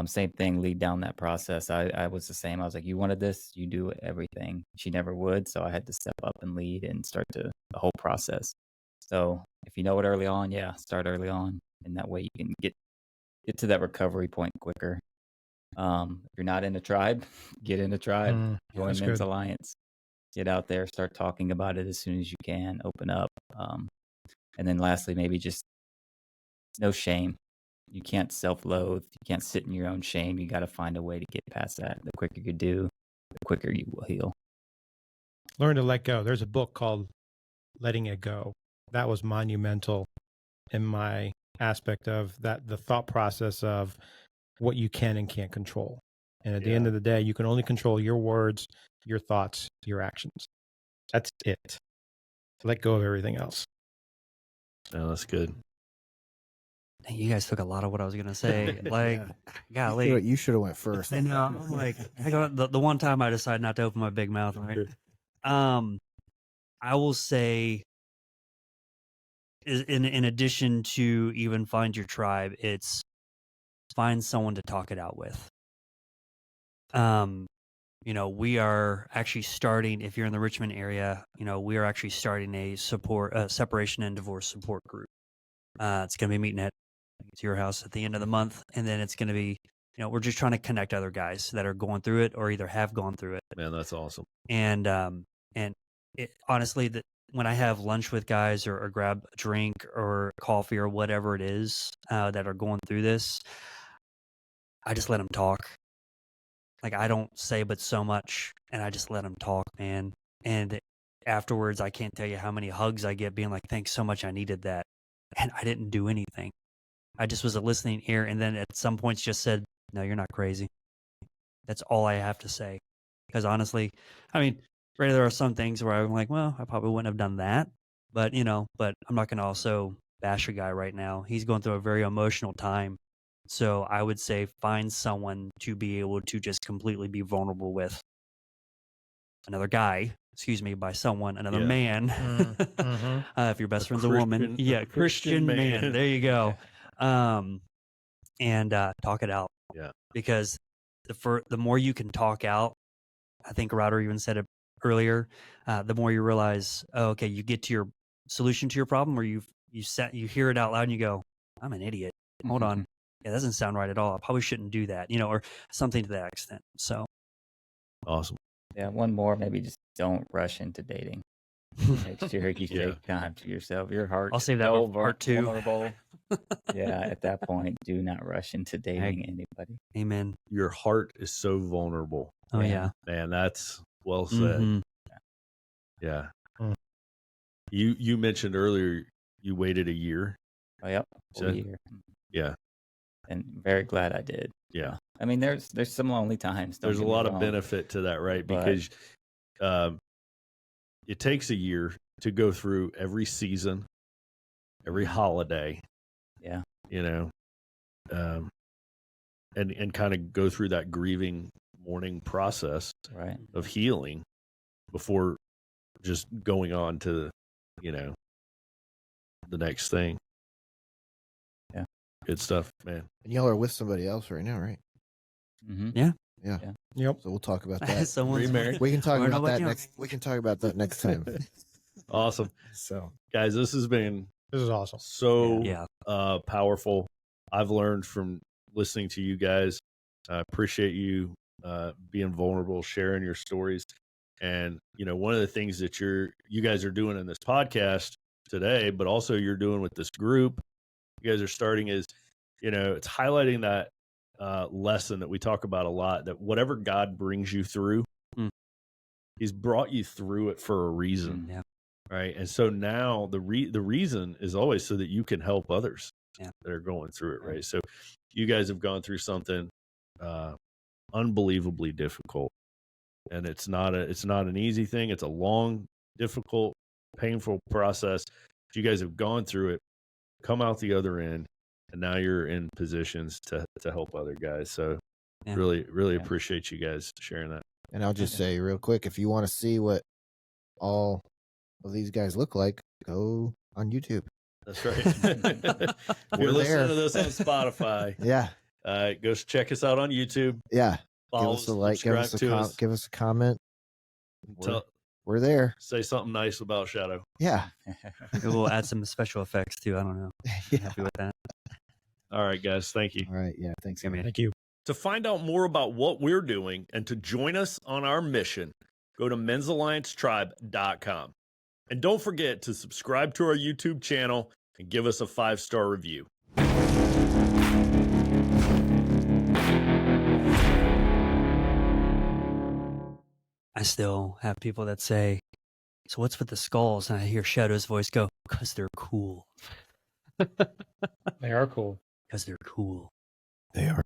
Same thing, lead down that process. I was the same. I was like, you wanted this, you do everything. She never would, so I had to step up and lead and start the whole process. So if you know it early on, start early on, and that way you can get to that recovery point quicker. If you're not in a tribe, get in a tribe. Join that's Men's good. Alliance. Get out there, start talking about it as soon as you can. Open up, and then lastly, maybe just no shame. You can't self-loathe. You can't sit in your own shame. You got to find a way to get past that. The quicker you do, the quicker you will heal. Learn to let go. There's a book called Letting It Go. That was monumental in my aspect of that, the thought process of what you can and can't control. And at the end of the day, you can only control your words, your thoughts, your actions. That's it. Let go of everything else. Yeah, that's good. Dang, you guys took a lot of what I was gonna say. Like, golly, You should have went first. I know. I'm like, the one time I decided not to open my big mouth, right? I will say, in addition to even find your tribe, it's find someone to talk it out with. We are actually starting, if you're in the Richmond area, we are actually starting a separation and divorce support group. It's going to be meeting at your house at the end of the month. And then it's going to be, we're just trying to connect other guys that are going through it or either have gone through it. Man, that's awesome. And honestly, that when I have lunch with guys or grab a drink or coffee or whatever it is that are going through this, I just let them talk. Like, I don't say but so much, and I just let them talk, man. And afterwards, I can't tell you how many hugs I get being like, thanks so much, I needed that. And I didn't do anything. I just was a listening ear, and then at some points just said, no, you're not crazy. That's all I have to say. Because honestly, there are some things where I'm like, well, I probably wouldn't have done that. But, but I'm not going to also bash a guy right now. He's going through a very emotional time. So I would say find someone to be able to just completely be vulnerable with. Another guy, excuse me, by someone, another Yeah. man. Mhm. If your best A friend's a woman, Christian- yeah, a Christian Christian man. man. There you go. And talk it out. Yeah. Because the more you can talk out, I think Router even said it earlier, the more you realize, oh, okay, you get to your solution to your problem, or you hear it out loud and you go, I'm an idiot. Hold on. Yeah, that doesn't sound right at all. I probably shouldn't do that, or something to that extent. So Awesome. Yeah, one more, maybe just don't rush into dating. Make sure you Yeah. take time to yourself. Your heart I'll save that so for part 2. vulnerable. Yeah, at that point, do not rush into dating anybody. Amen. Your heart is so vulnerable. Oh, Yeah. yeah. Man, that's well said. Mhm. Yeah. Mm. You mentioned earlier you waited a year. Oh, yep. So- Full year. Yeah. And very glad I did. Yeah. I mean, there's some lonely times. Don't There's a get me lot of wrong. benefit to that, right? But- Because it takes a year to go through every season, every holiday. Yeah. And kind of go through that grieving mourning process Right. of healing before just going on to the next thing. Yeah. Good stuff, man. And y'all are with somebody else right now, right? Mm-hmm. Yep. So we'll talk about that. Someone's Remarried. We can talk We're about not that young. next. We can talk about that next time. Awesome. So Guys, this has been This is awesome. so Yeah. powerful. I've learned from listening to you guys. I appreciate you being vulnerable, sharing your stories. And, one of the things that you guys are doing in this podcast today, but also you're doing with this group, you guys are starting is, it's highlighting that lesson that we talk about a lot, that whatever God brings you through, he's brought you through it for a reason. Yeah. Right. And so now the reason is always so that you can help others Yeah. that are going through it. Right. So you guys have gone through something unbelievably difficult, and it's not an easy thing. It's a long, difficult, painful process. But you guys have gone through it, come out the other end, and now you're in positions to help other guys. So Yeah. really appreciate you guys sharing that. And I'll just say real quick, if you want to see what all of these guys look like, go on YouTube. That's right. If you're We're listening there. to this on Spotify, Yeah, go check us out on YouTube. yeah. Follow Give us a like, give us subscribe a comment. Tell- We're there. say something nice about Shadow. Yeah. Maybe we'll add some special effects too. I don't know. Yeah. Happy with that. All right, guys. Thank you. All right. Yeah. Thanks. Yeah, man. Thank you. To find out more about what we're doing and to join us on our mission, go to men'salliancetribe.com. And don't forget to subscribe to our YouTube channel and give us a 5-star review. I still have people that say, so what's with the skulls? And I hear Shadow's voice go, because they're cool. They are cool. Because they're cool. They are